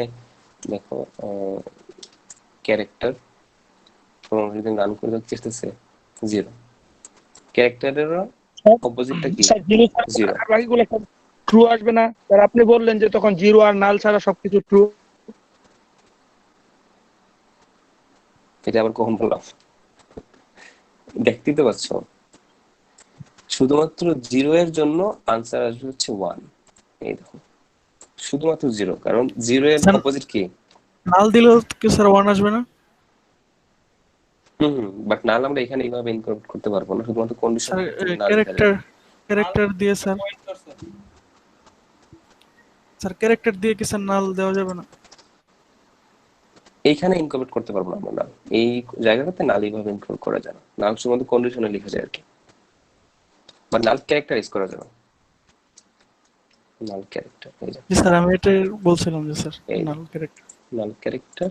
দেখো ক্যারেক্টার, প্রোগ্রাম যদি রান করে দেখতে আসতেছে 0। ক্যারেক্টারেরও অপোজিটটা কি স্যার 0 ছাড়া 0। আর বাকিগুলো ট্রু আসবে না স্যার? আপনি বললেন যে তখন 0 আর নাল ছাড়া সবকিছু ট্রু। এটা আবার কখন বললাম? দেখতেই তো পাচ্ছ, শুধুমাত্র 0 এর জন্য আনসার আসবে হচ্ছে 1। এই দেখো শুধুমাত্র 0, কারণ 0 এর স্যার অপোজিট কি? নাল দিলেও কি স্যার 1 আসবে না? বাট নাল আমরা এখানে এইভাবে ইনকর্পোরেট করতে পারবো না, শুধুমাত্র কন্ডিশন স্যার নাল দিতে ক্যারেক্টার দিয়ে স্যার ক্যারেক্টার দিয়ে কি স্যার নাল দেওয়া যাবে না? এইখানে ইনকর্পোরেট করতে পারবো না আমরা নাল, এই জায়গাটাতে নাল এইভাবে ইনকর্পোরেট করা যায় না। নাল শুধুমাত্র কন্ডিশনে লেখা যায় আর কি, বাট নাল ক্যারেক্টারাইজ করা যায় না। নাল ক্যারেক্টার এই যে জি স্যার আমি এটাই বলছিলাম যে স্যার এই নাল ক্যারেক্টার। নাল ক্যারেক্টার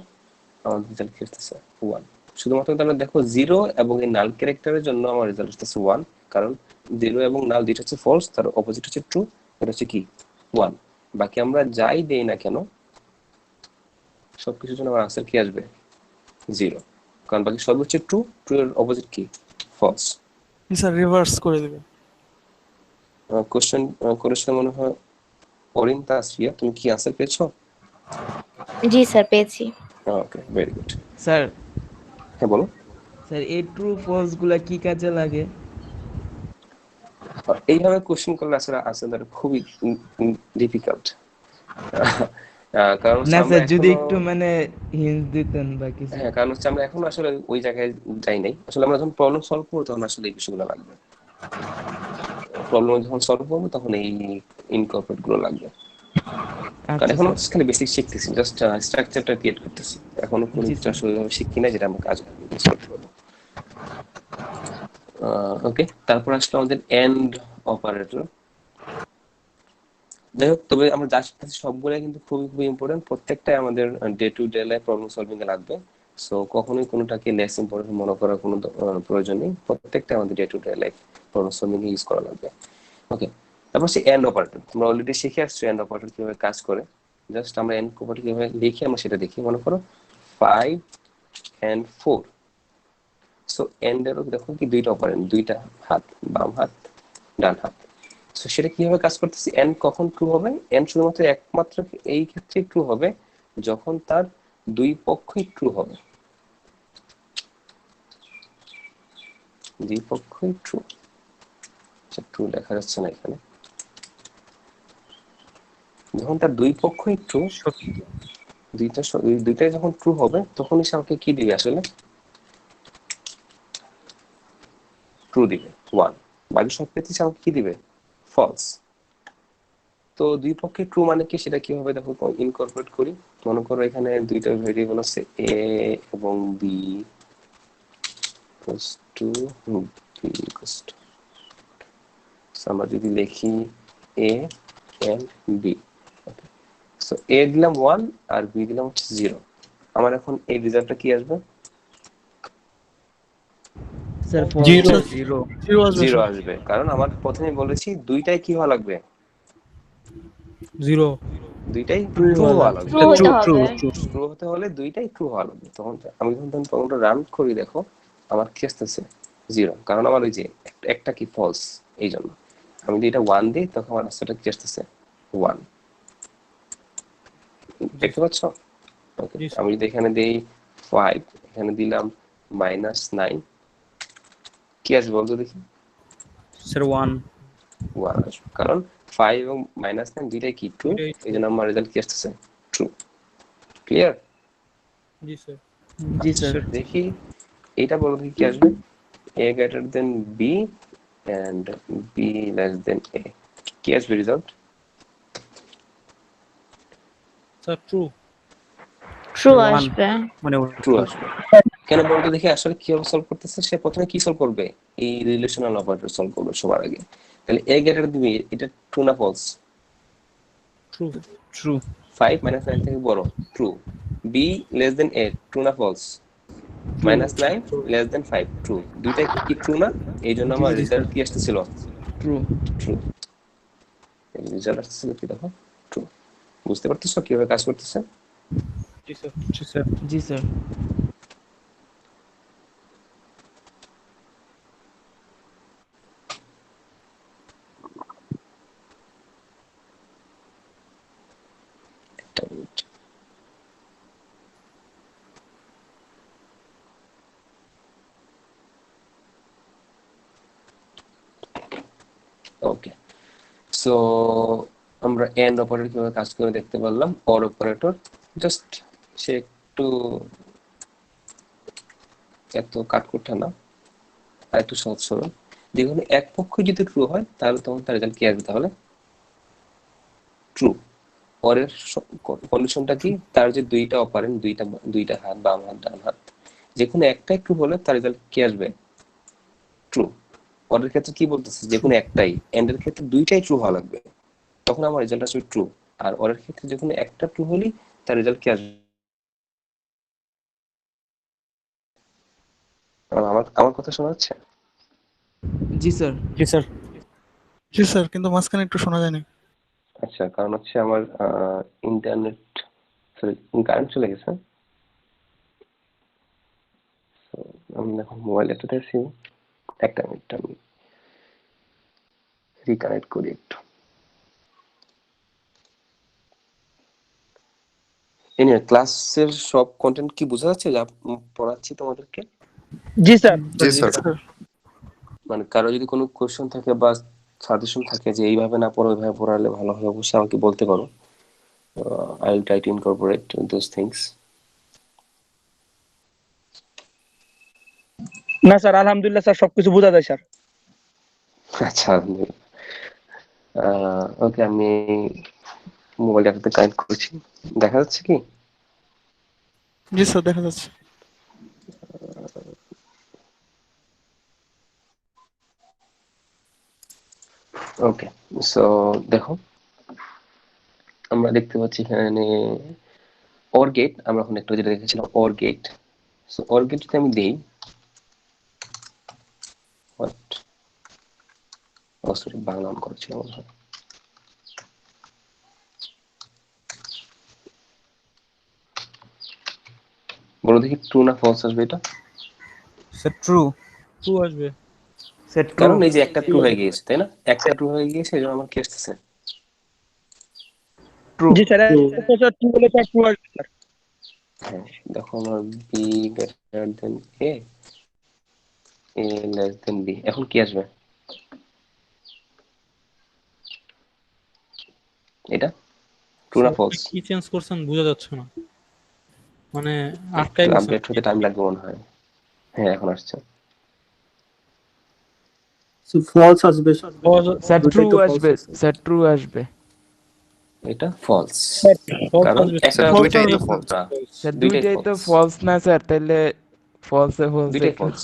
আমার রেজাল্ট কি আসতেছে 1। শুধুমাত্র তাহলে দেখো 0 এবং এই নাল ক্যারেক্টারের জন্য আমার রেজাল্ট আসতেছে 1, কারণ 0 এবং নাল দুইটা হচ্ছে ফলস, তার অপোজিট হচ্ছে ট্রু, এটা হচ্ছে কি 1। বাকি আমরা যাই দেই না কেন সবকিছুর জন্য আমার আনসার কি আসবে 0, কারণ বাকি সব হচ্ছে ট্রু, ট্রু এর অপোজিট কি ফলস। জি স্যার রিভার্স করে দিবে। কোশ্চেন করেছিল মনে হয় অরিন তাসফিয়া, তুমি কি আনসার পেয়েছো? জি স্যার পেয়েছি। Okay very good. স্যার হ্যাঁ বলো। স্যার এই ট্রু ফলস গুলা কি কাজে লাগে? এইভাবে কোশ্চেন করলে আসলে আনসার খুবই ডিফিকাল্ট, কারণ না আমরা স্যার যদি এখনো একটু মানে হিন্ট দিতেন বা কিছু। হ্যাঁ, কারণ হচ্ছে আমরা এখন আসলে ওই জায়গায় যাই নাই। আসলে আমরা যখন প্রবলেম সলভ করবো তখন আসলে এই বিষয়গুলো লাগবে। প্রবলেম যখন সলভ করবো তখন এই ইনকর্পোরেট গুলো লাগবে। কারণ আচ্ছা এখন স্যার। খালি বেসিক শিখতেছি, জাস্ট স্ট্রাকচারটা ক্রিয়েট করতেছি, এখনো কোনো জি কিছু স্যার। আসলে শিখি না যেটা আমরা কাজ করতে পারবো। ওকে, তারপর আসলে আমাদের এন্ড অপারেটর। যাই হোক, তবে আমরা যা শিখতেছি সবগুলো কিন্তু খুবই খুবই ইম্পর্টেন্ট, প্রত্যেকটাই আমাদের day to day life problem solving এ লাগবে। সো কখনোই কোনোটাকে লেস ইম্পর্টেন্ট মনে করার কোনো প্রয়োজন নেই, প্রত্যেকটা আমাদের day to day life problem solving এ ইউজ করা লাগবে। ওকে, তারপর হচ্ছে এন্ড অপারেটর। আমরা অলরেডি শিখে আসছি এন্ড অপারেটর কিভাবে কাজ করে। জাস্ট আমরা এন্ড অপারেটর কিভাবে লিখি আমরা সেটা দেখি। মনে করো 5 and 4। সো এন্ড এরও দেখো কি দুইটা অপারেন্ট, দুইটা হাত, বাম হাত ডান হাত। সো সেটা কিভাবে কাজ করতেছি, এন্ড কখন ট্রু হবে? এন্ড শুধুমাত্র একমাত্র এই ক্ষেত্রে ট্রু হবে যখন তার দুই পক্ষই ট্রু হবে, দুই পক্ষই ট্রু। আচ্ছা ট্রু দেখা যাচ্ছে না এখানে। যখন তার দুই পক্ষই ট্রু, দুইটাই যখন ট্রু হবে তখনই সে আমাকে কি দিবে আসলে ট্রু দিবে 1, বাকি সব ক্ষেত্রে সে আমাকে কি দিবে ফলস। তো দুই পক্ষে ট্রু মানে কি সেটা কিভাবে দেখো ইনকর্পোরেট করি। মনে করো এখানে দুইটা ভেরিয়েবল আছে এ এবং B equals to B equals to, আমরা যদি লিখি A and B, so A দিলাম 1 আর বি দিলাম হচ্ছে 0, আমার এখন এই রেজাল্টটা কি আসবে স্যার জিরো। জিরো আসবে 0 স্যার। আসবে, কারণ আমার প্রথমে বলেছি দুইটাই কি হওয়া লাগবে, জিরো। দুইটাই ট্রু ট্রু হওয়া হওয়া লাগবে। লাগবে। ট্রু হতে হবে। ট্রু হতে হলে দুইটাই ট্রু হওয়া লাগবে। তখন আমি যখন প্রোগ্রামটা রান করি দেখো আমার কি আসতেছে 0, কারণ আমার ওই যে একটা কি ফলস, এই জন্য আমি যদি এটা 1 দিই তখন আমার আনসারটা কি আসতেছে 1। দেখতে পাচ্ছ? ওকে, জি স্যার। আমি যদি এখানে দেই 5, এখানে দিলাম -9, কি আসবে বলতো দেখি? স্যার 1। 1 আসবে, কারণ 5 এবং -9 দুইটাই কি ট্রু, দুইটাই এই জন্য আমার রেজাল্ট কি আসতেছে ট্রু। ক্লিয়ার? জি স্যার। জি স্যার। দেখি এটা বলো দেখি কি আসবে, a greater than b and b less than a, কি আসবে result? Sir true. True One, আসবে। মানে ট্রু আসবে। কেন বলতো দেখি আসলে কিভাবে সলভ করতেছে। সে প্রথমে কি সলভ করবে, এই রিলেশনাল অপারেটর সলভ করবে সবার আগে। তাহলে এ গেটার দিবি, এটা ট্রু না ফলস? ট্রু। ট্রু। 5 - 9 থেকে বড়, true. B less than 8, true না ফলস? -9 less than 5, true. দুইটাই কি ট্রু না? এই জন্য আমার রেজাল্ট কি আসতেছিল? ট্রু। ট্রু। রেজাল্ট আসতেছিল কি দেখো, ট্রু। বুঝতে পারতেছো কিভাবে কাজ করতেছে? জি স্যার। জি স্যার। জি স্যার। একটা মিনিট। ওকে, সো আমরা এন্ড অপারেটর কিভাবে কাজ করে দেখতে পারলাম। অর অপারেটর জাস্ট সে একটু এত কাটকুটা না, আর একটু সহজ সরল। দেখুন এক পক্ষ যদি ট্রু হয় তাহলে তখন তার রেজাল্ট কি আসবে? তাহলে ট্রু। পরের কন্ডিশনটা কি, তার যে দুইটা অপারেন্ট, দুইটা হাত, বাম হাত ডান হাত, যে কোনো একটাই ট্রু হলে তার রেজাল্ট কি আসবে? ট্রু। পরের ক্ষেত্রে কি বলতেছে, যে কোনো একটাই, এন্ডের ক্ষেত্রে দুইটাই ট্রু হওয়া লাগবে, তখন আমার রেজাল্ট আসবে ট্রু। আর ওরের ক্ষেত্রে যে কোনো একটা ট্রু হলেই তার রেজাল্ট কি আসবে? আমার আমার কথা শোনা যাচ্ছে? জি স্যার। জি স্যার। জি স্যার, কিন্তু মাঝখানে একটু শোনা যায়নি। আচ্ছা, কারণ হচ্ছে আমার ইন্টারনেট, সরি, কারেন্ট চলে গেছে। So, আমি এখন মোবাইল একটাতে আছি। একটা মিনিট, আমি রিকানেক্ট করি একটু। এনিওয়ে, ক্লাসের সব কন্টেন্ট কি বোঝা যাচ্ছে যা পড়াচ্ছি তোমাদেরকে? জি স্যার। জি জি স্যার। স্যার। মানে কারো যদি কোনো কোশ্চেন থাকে বা সাজেশন থাকে যে এইভাবে না পড়ো ওইভাবে পড়ালে ভালো হবে, অবশ্যই আমাকে বলতে পারো। I will try to incorporate those things. না স্যার, আলহামদুলিল্লাহ স্যার, সবকিছু বোঝা যায় স্যার। আচ্ছা, ওকে, আমি মোবাইলটা একসাথে কানেক্ট করছি। দেখা যাচ্ছে কি? জি স্যার, দেখা যাচ্ছে। ওকে, সো দেখো, আমরা দেখতে পাচ্ছি এখানে অর গেট। আমরা এখন একটু যেটা দেখেছিলাম or gate. So or gate যদি আমি দেই, হোয়াট, ও সরি, বাংলা নাম করেছিল মনে হয়। বলো দেখি ট্রু না ফলস আসবে এটা? Sir true. ট্রু আসবে। Sir true. কারণ এই যে একটা ট্রু হয়ে গিয়েছে, তাই না? একটা ট্রু হয়ে গিয়েছে, এই জন্য আমার কি আসতেছে? ট্রু। জি স্যার, স্যার ট্রু হলে স্যার ট্রু আসবে স্যার। হ্যাঁ, দেখো আমার বি গ্রেটার দেন এ, এ লেস দেন বি, এখন কি আসবে? এটা ট্রু না স্যার ফলস? কি চেঞ্জ করছেন বোঝা যাচ্ছে না, মানে একটু আটকাই গেছে। আপডেট হতে টাইম লাগবে মনে হয়। হ্যাঁ, এখন আসছে। ফলস আসবে, স্যার ট্রু দুটাই তো ফলস আসবে, আছে। স্যার ট্রু আসবে। এটা ফলস, স্যার ফলস কারণ আসবে একটা স্যার। ফলস দুইটাই আসবে তো স্যার। ফলস। স্যার দুইটাই দুইটাই তো ফলস, ফলস না স্যার, তাহলে ফলসে ফলসে দুইটাই একটু। False.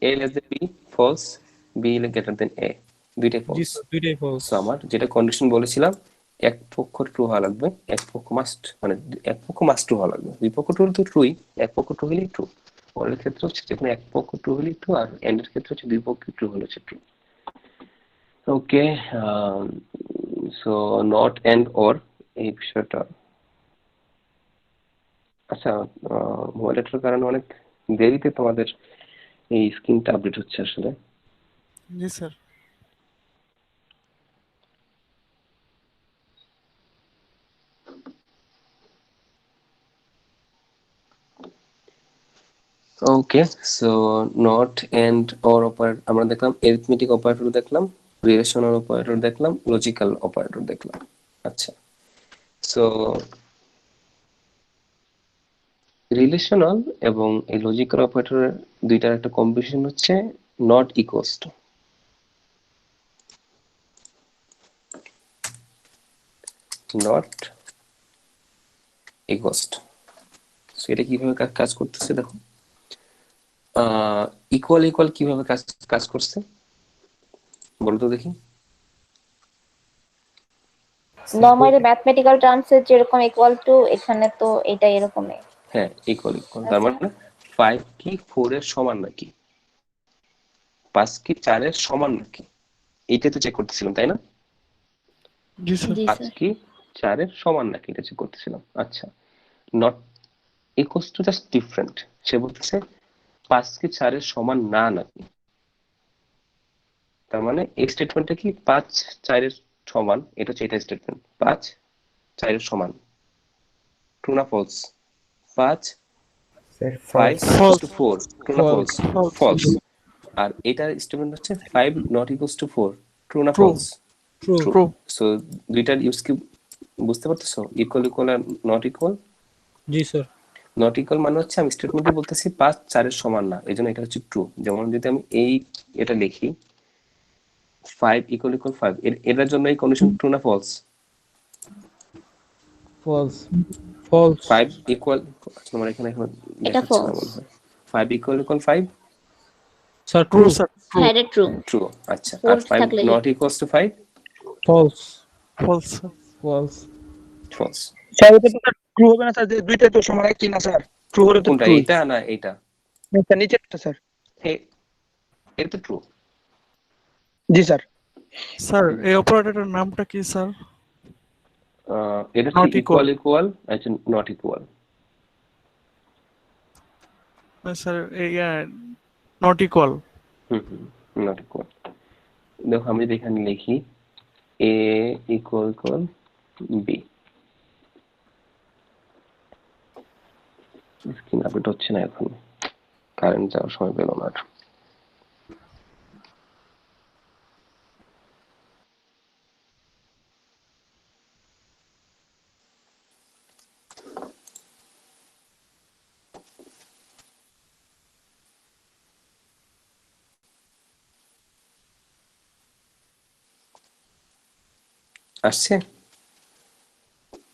A less than B false, B greater than A, দুইটাই জি ফলস। স্যার, দুইটাই ফলস। সো আমার যেটা কন্ডিশন বলেছিলাম, এক পক্ষ ট্রু হওয়া লাগবে, এক পক্ষ মাস্ট, মানে এক পক্ষ মাস্ট ট্রু হওয়া লাগবে। দুই পক্ষ ট্রু তো ট্রুই, এক পক্ষ ট্রু হলেই ট্রু। পরের ক্ষেত্রে হচ্ছে যেখানে এক পক্ষ ট্রু হলেই ট্রু, আর এন্ডের ক্ষেত্রে হচ্ছে দুই পক্ষ ট্রু হলে হচ্ছে true. Okay, so not and or এই বিষয়টা। আচ্ছা, মোবাইলটার কারণে অনেক দেরিতে তোমাদের এই স্ক্রিনটা আপডেট হচ্ছে আসলে। জি sir. Okay, so not and or operator আমরা দেখলাম, এরিথমেটিক অপারেটর দেখলাম, রিলেশনাল অপারেটর দেখলাম, লজিক্যাল অপারেটর দেখলাম। আচ্ছা, সো রিলেশনাল এবং এই লজিক্যাল অপারেটরের দুইটার একটা কম্বিনেশন হচ্ছে নট ইকুয়ালস টু। নট ইকোয়াস্ট। সো এটা কিভাবে কাজ করতেছে দেখো, ইকুয়াল ইকুয়াল কিভাবে কাজ কাজ করছে বলো তো দেখি। নর্মালি ম্যাথমেটিক্যাল টার্মসে যেরকম ইকুয়াল টু, এখানে তো এটা এরকমই। হ্যাঁ ইকুয়াল ইকুয়াল, তার মানে 5 কি 4 এর সমান নাকি, 5 কি 4 এর সমান নাকি, এইটাই তো চেক করতেছিলাম তাই না। জি স্যার। জি 5 স্যার। কি 4 এর সমান নাকি এটা চেক করতেছিলাম। আচ্ছা, not equals to just different, সে বলতেছে 5 কি 4 এর সমান না নাকি। তার মানে এই স্টেটমেন্টটা কি 5 4 এর সমান, এটা হচ্ছে এটা স্টেটমেন্ট, 5 4 এর সমান, ট্রু না false. 5 sir 5 false. False. To 4, true না ফলস, ফলস। ফলস। আর এটা স্টেটমেন্ট হচ্ছে 5 নট ইকুয়ালস টু 4, ট্রু না true. False, true. True. True. So দুইটার ইউজ কি বুঝতে পারতেছো, ইকুয়াল ইকুয়াল আর নট ইকুয়াল। জি স্যার। নট ইকুয়াল মানে হচ্ছে আমি স্টেটমেন্টে বলতেছি 5 4 এর সমান না, এজন্য এটা হচ্ছে ট্রু। যেমন যদি আমি এই এটা লিখি 5 ইকুয়াল ইকুয়াল 5, এটার জন্য এই কন্ডিশন ট্রু না ফলস। ফলস। ফলস। 5 ইকুয়াল, তোমার এখানে এখন এটা দেখাচ্ছে না false। মনে হয়। 5 equal equal 5, sir true true. Sir. True. হ্যাঁ এটা ট্রু। ট্রু। আচ্ছা, আর ফোর্স 5 থাকলে not equals to 5, false. False sir. False. False. Sir এটা তো ট্রু হবে না স্যার, যে দুইটা তো সমান একই না স্যার, ট্রু হলে তো কোনটা, ট্রু। এটা না এটা? স্যার নিচেরটা স্যার। হ্যাঁ এটা তো ট্রু। জি স্যার। স্যার এই অপারেটরের নামটা কি স্যার? এটা হচ্ছে নট ইকুয়াল। ইকুয়াল ইকুয়াল, আচ্ছা নট ইকুয়াল। স্যার এই নট ইকুয়াল। Not equal. দেখো আমি যদি এখানে লিখি A equal equal B, screen update হচ্ছে না এখন, কারেন্ট যাওয়ার সময় পেল না আর। আসছে?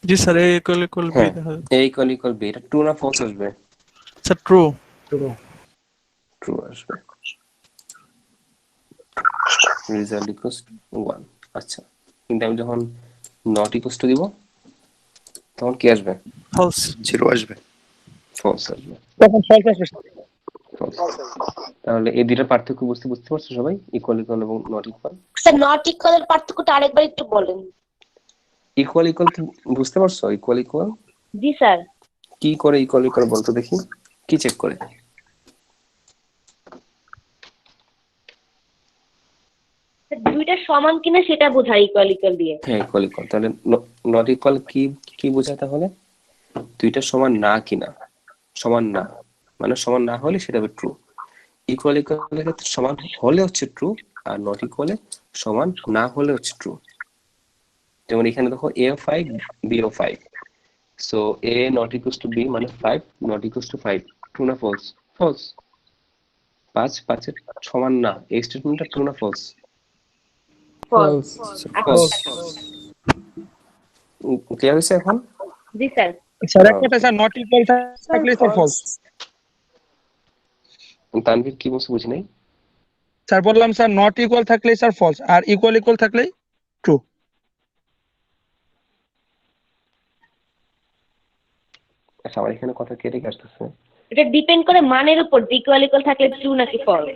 জি স্যার এ ইকুয়াল ইকুয়াল বি হ্যাঁ দেখা যাচ্ছে। এ ইকুয়াল ইকুয়াল বি, এটা ট্রু না ফলস আসবে? Sir true. ট্রু আসবে। Result equals 1। আচ্ছা, কিন্তু আমি যখন নট ইকুয়ালস টু দিব তখন কি আসবে? ফলস। 0 আসবে, ফলস আসবে, তখন ফলস আসবে স্যার। ফলস। তাহলে এই দুইটার পার্থক্য বুঝতে পারছো সবাই, ইকুয়াল ইকুয়াল এবং নট ইকুয়াল? স্যার নট ইকুয়ালের পার্থক্যটা আরেকবার একটু বলেন। ইকুয়াল ইকুয়াল বুঝতে পারছো? ইকুয়াল ইকুয়াল জি স্যার। কি করে ইকুয়াল ইকুয়াল বলতো দেখি, কি চেক করে? দুইটা সমান কিনা সেটা বোঝায় ইকুয়াল ইকুয়াল দিয়ে। হ্যাঁ ইকুয়াল ইকুয়াল, তাহলে নট ইকুয়াল কি কি বোঝায় তাহলে? দুইটা সমান না কিনা, সমান না মানে সমান না হলে সেটা হবে ট্রু। ইকুয়াল ইকুয়ালের ক্ষেত্রে সমান হলে হচ্ছে ট্রু, আর নট ইকুয়ালে সমান না হলে হচ্ছে ট্রু। যেমন এখানে দেখো এ ও 5 বি ও 5, so A not equals to B মানে 5 নট ইকুয়ালস টু 5, ট্রু না ফলস? ফলস। 5 5 এর সমান না, এই স্টেটমেন্টটা ট্রু না ফলস? ফলস। ফলস। ক্লিয়ার হয়েছে এখন? জি স্যার। স্যার এক কথা স্যার, নট ইকুয়াল থাকলে স্যার ফলস। তানভীর কি বলছে বুঝি নাই। স্যার বললাম স্যার নট ইকুয়াল থাকলে স্যার ফলস, আর ইকুয়াল ইকুয়াল থাকলে ট্রু। আচ্ছা আমার এখানে কথা কেটে আসতেছে। এটা ডিপেন্ড করে মানের উপর, ইকুয়াল ইকুয়াল থাকলে ট্রু নাকি ফলস।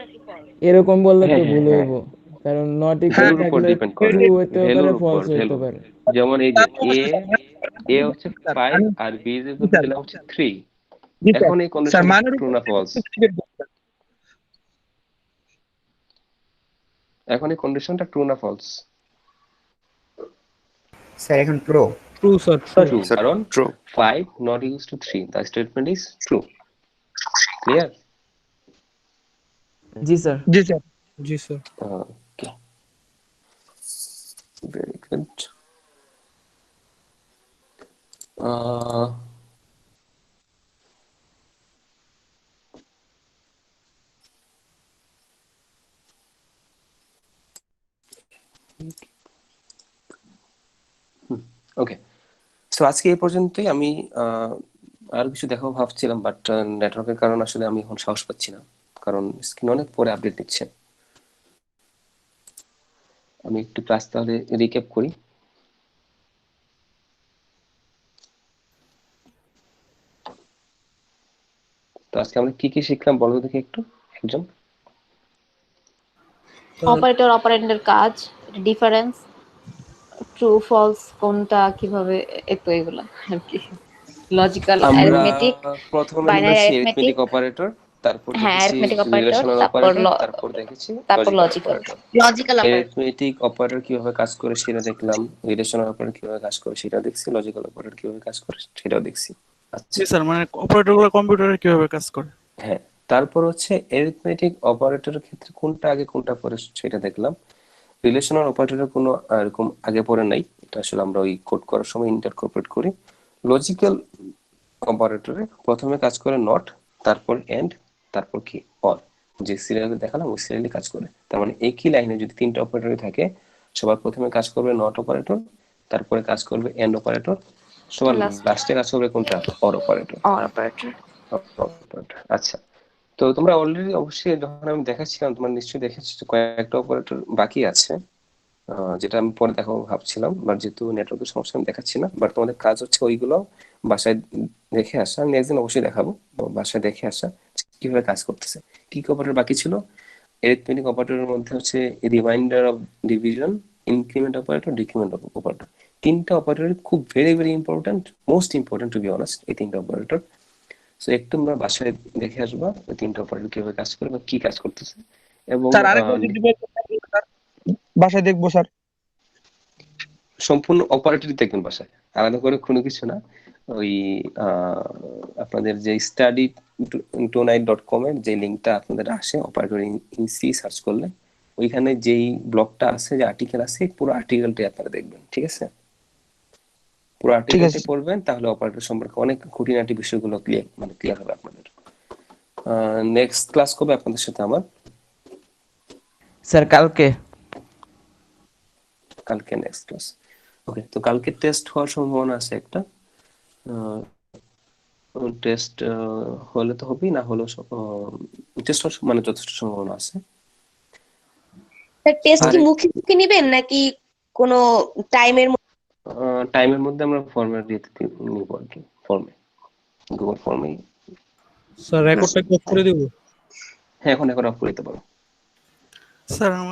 এরকম বললে তো হ্যাঁ ভুল হ্যাঁ হইব, কারণ নট ইকুয়াল হ্যাঁ ভ্যালুর উপর থাকলে ডিপেন্ড করে, ট্রু হইতেও পারে ভ্যালুর উপর, ফলস হইতে ভ্যালু। পারে। যেমন এই যে এ এ হচ্ছে স্যার 5 আর বি এর উপর দিলাম হচ্ছে 3, জি স্যার। এখন এই স্যার কন্ডিশন মানের ট্রু উপর না ফলস? এখন এই কন্ডিশনটা ট্রু না ফলস? স্যার এখন প্রো। True sir. ট্রু, কারণ 5 not equals to 3, the statement is true. Clear? G sir. G sir. G sir. Okay, very good. uh, okay, so so আজকে এই পর্যন্তই। আমি আর কিছু দেখাবো ভাবছিলাম, বাট নেটওয়ার্কের কারণে আসলে আমি এখন সাহস পাচ্ছি না, কারণ স্ক্রিন অনেক পরে আপডেট নিচ্ছে। আমি একটু ক্লাস তাহলে রিক্যাপ করি। তো আজকে আমরা কি কি শিখলাম বলো দেখি একটু একজন। অপারেটর অপারেন্ডের কাজ, ডিফারেন্স, ট্রু ফলস কোনটা, কিভাবে, এতো এগুলা আর কি, লজিক্যাল, আমরা অ্যারিথমেটিক, প্রথমে বাইনারি দেখেছি অ্যারিথমেটিক, এরিথমেটিক অপারেটর, তারপর হ্যাঁ দেখেছি অ্যারিথমেটিক অপারেটর, রিলেশনাল অপারেটর, তারপর দেখেছি logical logical operator. Logical operator. Arithmetic operator কিভাবে কাজ করে সেটা দেখলাম, রিলেশনাল অপারেটর কিভাবে কাজ করে সেটা দেখছি, লজিক্যাল অপারেটর কিভাবে কাজ করে সেটাও দেখছি। আচ্ছা, জি স্যার, মানে অপারেটরগুলো কম্পিউটারে কিভাবে কাজ করে। হ্যাঁ, তারপর হচ্ছে এরিথমেটিক অপারেটরের ক্ষেত্রে কোনটা আগে কোনটা পরে সেটা দেখলাম। রিলেশনাল অপারেটরের কোনো এরকম আগে পরে নাই, এটা আসলে আমরা ওই কোড করার সময় ইন্টারকর্পোরেট করি। লজিক্যাল অপারেটরে প্রথমে কাজ করে নট, তারপর এন্ড, তারপর কি অর, যে সিরিয়ালে দেখালাম ওই সিরিয়ালে কাজ করে। তার মানে একই লাইনে যদি তিনটা অপারেটর থাকে, সবার প্রথমে কাজ করবে নট অপারেটর, তারপরে কাজ করবে এন্ড অপারেটর, সবার লাস্টে কাজ করবে কোনটা, অর অপারেটর। Or operator. আচ্ছা, তো তোমরা অলরেডি অবশ্যই যখন আমি দেখাচ্ছিলাম তোমরা নিশ্চয়ই দেখেছো যে কয়েকটা অপারেটর বাকি আছে, যেটা আমি পরে দেখাবো ভাবছিলাম, বাট যেহেতু নেটওয়ার্কের সমস্যা আমি দেখাচ্ছি না। বাট তোমাদের কাজ হচ্ছে ওইগুলো বাসায় দেখে আসা, আমি একদিন অবশ্যই দেখাবো, বাসায় দেখে আসা কিভাবে কাজ করতেছে। কি কি অপারেটর বাকি ছিল? এরিথমেটিক অপারেটরের মধ্যে হচ্ছে reminder of division, increment operator, decrement operator. তিনটা অপারেটর খুব very very important, most important to be honest, এই তিনটা অপারেটর। সো একটু আমরা বাসায় দেখে আসবা ওই তিনটা অপারেটর কিভাবে কাজ করে বা কি কাজ করতেছে। এবং স্যার আরেকবার যদি বলতেন, স্যার বাসায় দেখবো স্যার। সম্পূর্ণ অপারেটরই দেখবেন বাসায়, আলাদা করে কোনো কিছু না। ওই আপনাদের যে স্টাডি tonite.com এর যে লিঙ্কটা আপনাদের আসে অপারেটর ইন সি সার্চ করলে, ওইখানে যেই ব্লগটা আছে, যে আর্টিকেল আছে, পুরো আর্টিকেলটাই আপনারা দেখবেন, ঠিক আছে? পুরো আর্টিকেলটি পড়বেন, তাহলে অপারেটর সম্পর্কে অনেক খুঁটিনাটি বিষয়গুলো ক্লিয়ার হবে আপনাদের। নেক্সট ক্লাস করবে আপনাদের সাথে আমার স্যার কালকে। কালকে নেক্সট ক্লাস। ওকে, তো কালকে টেস্ট হওয়ার সম্ভাবনা আছে একটা। টেস্ট হলে তো হবেই, না হলেও টেস্ট হওয়ার মানে যথেষ্ট সম্ভাবনা আছে। টেস্ট কি মুখে মুখে নেবেন নাকি কোনো টাইমের মধ্যে আমরা ফর্মেট দিয়ে নিব আর কি, ফর্মে, গুগল ফর্মে। স্যার রেকর্ডটা অফ করে দেব? হ্যাঁ, এখন অফ করে দিতে পারো স্যার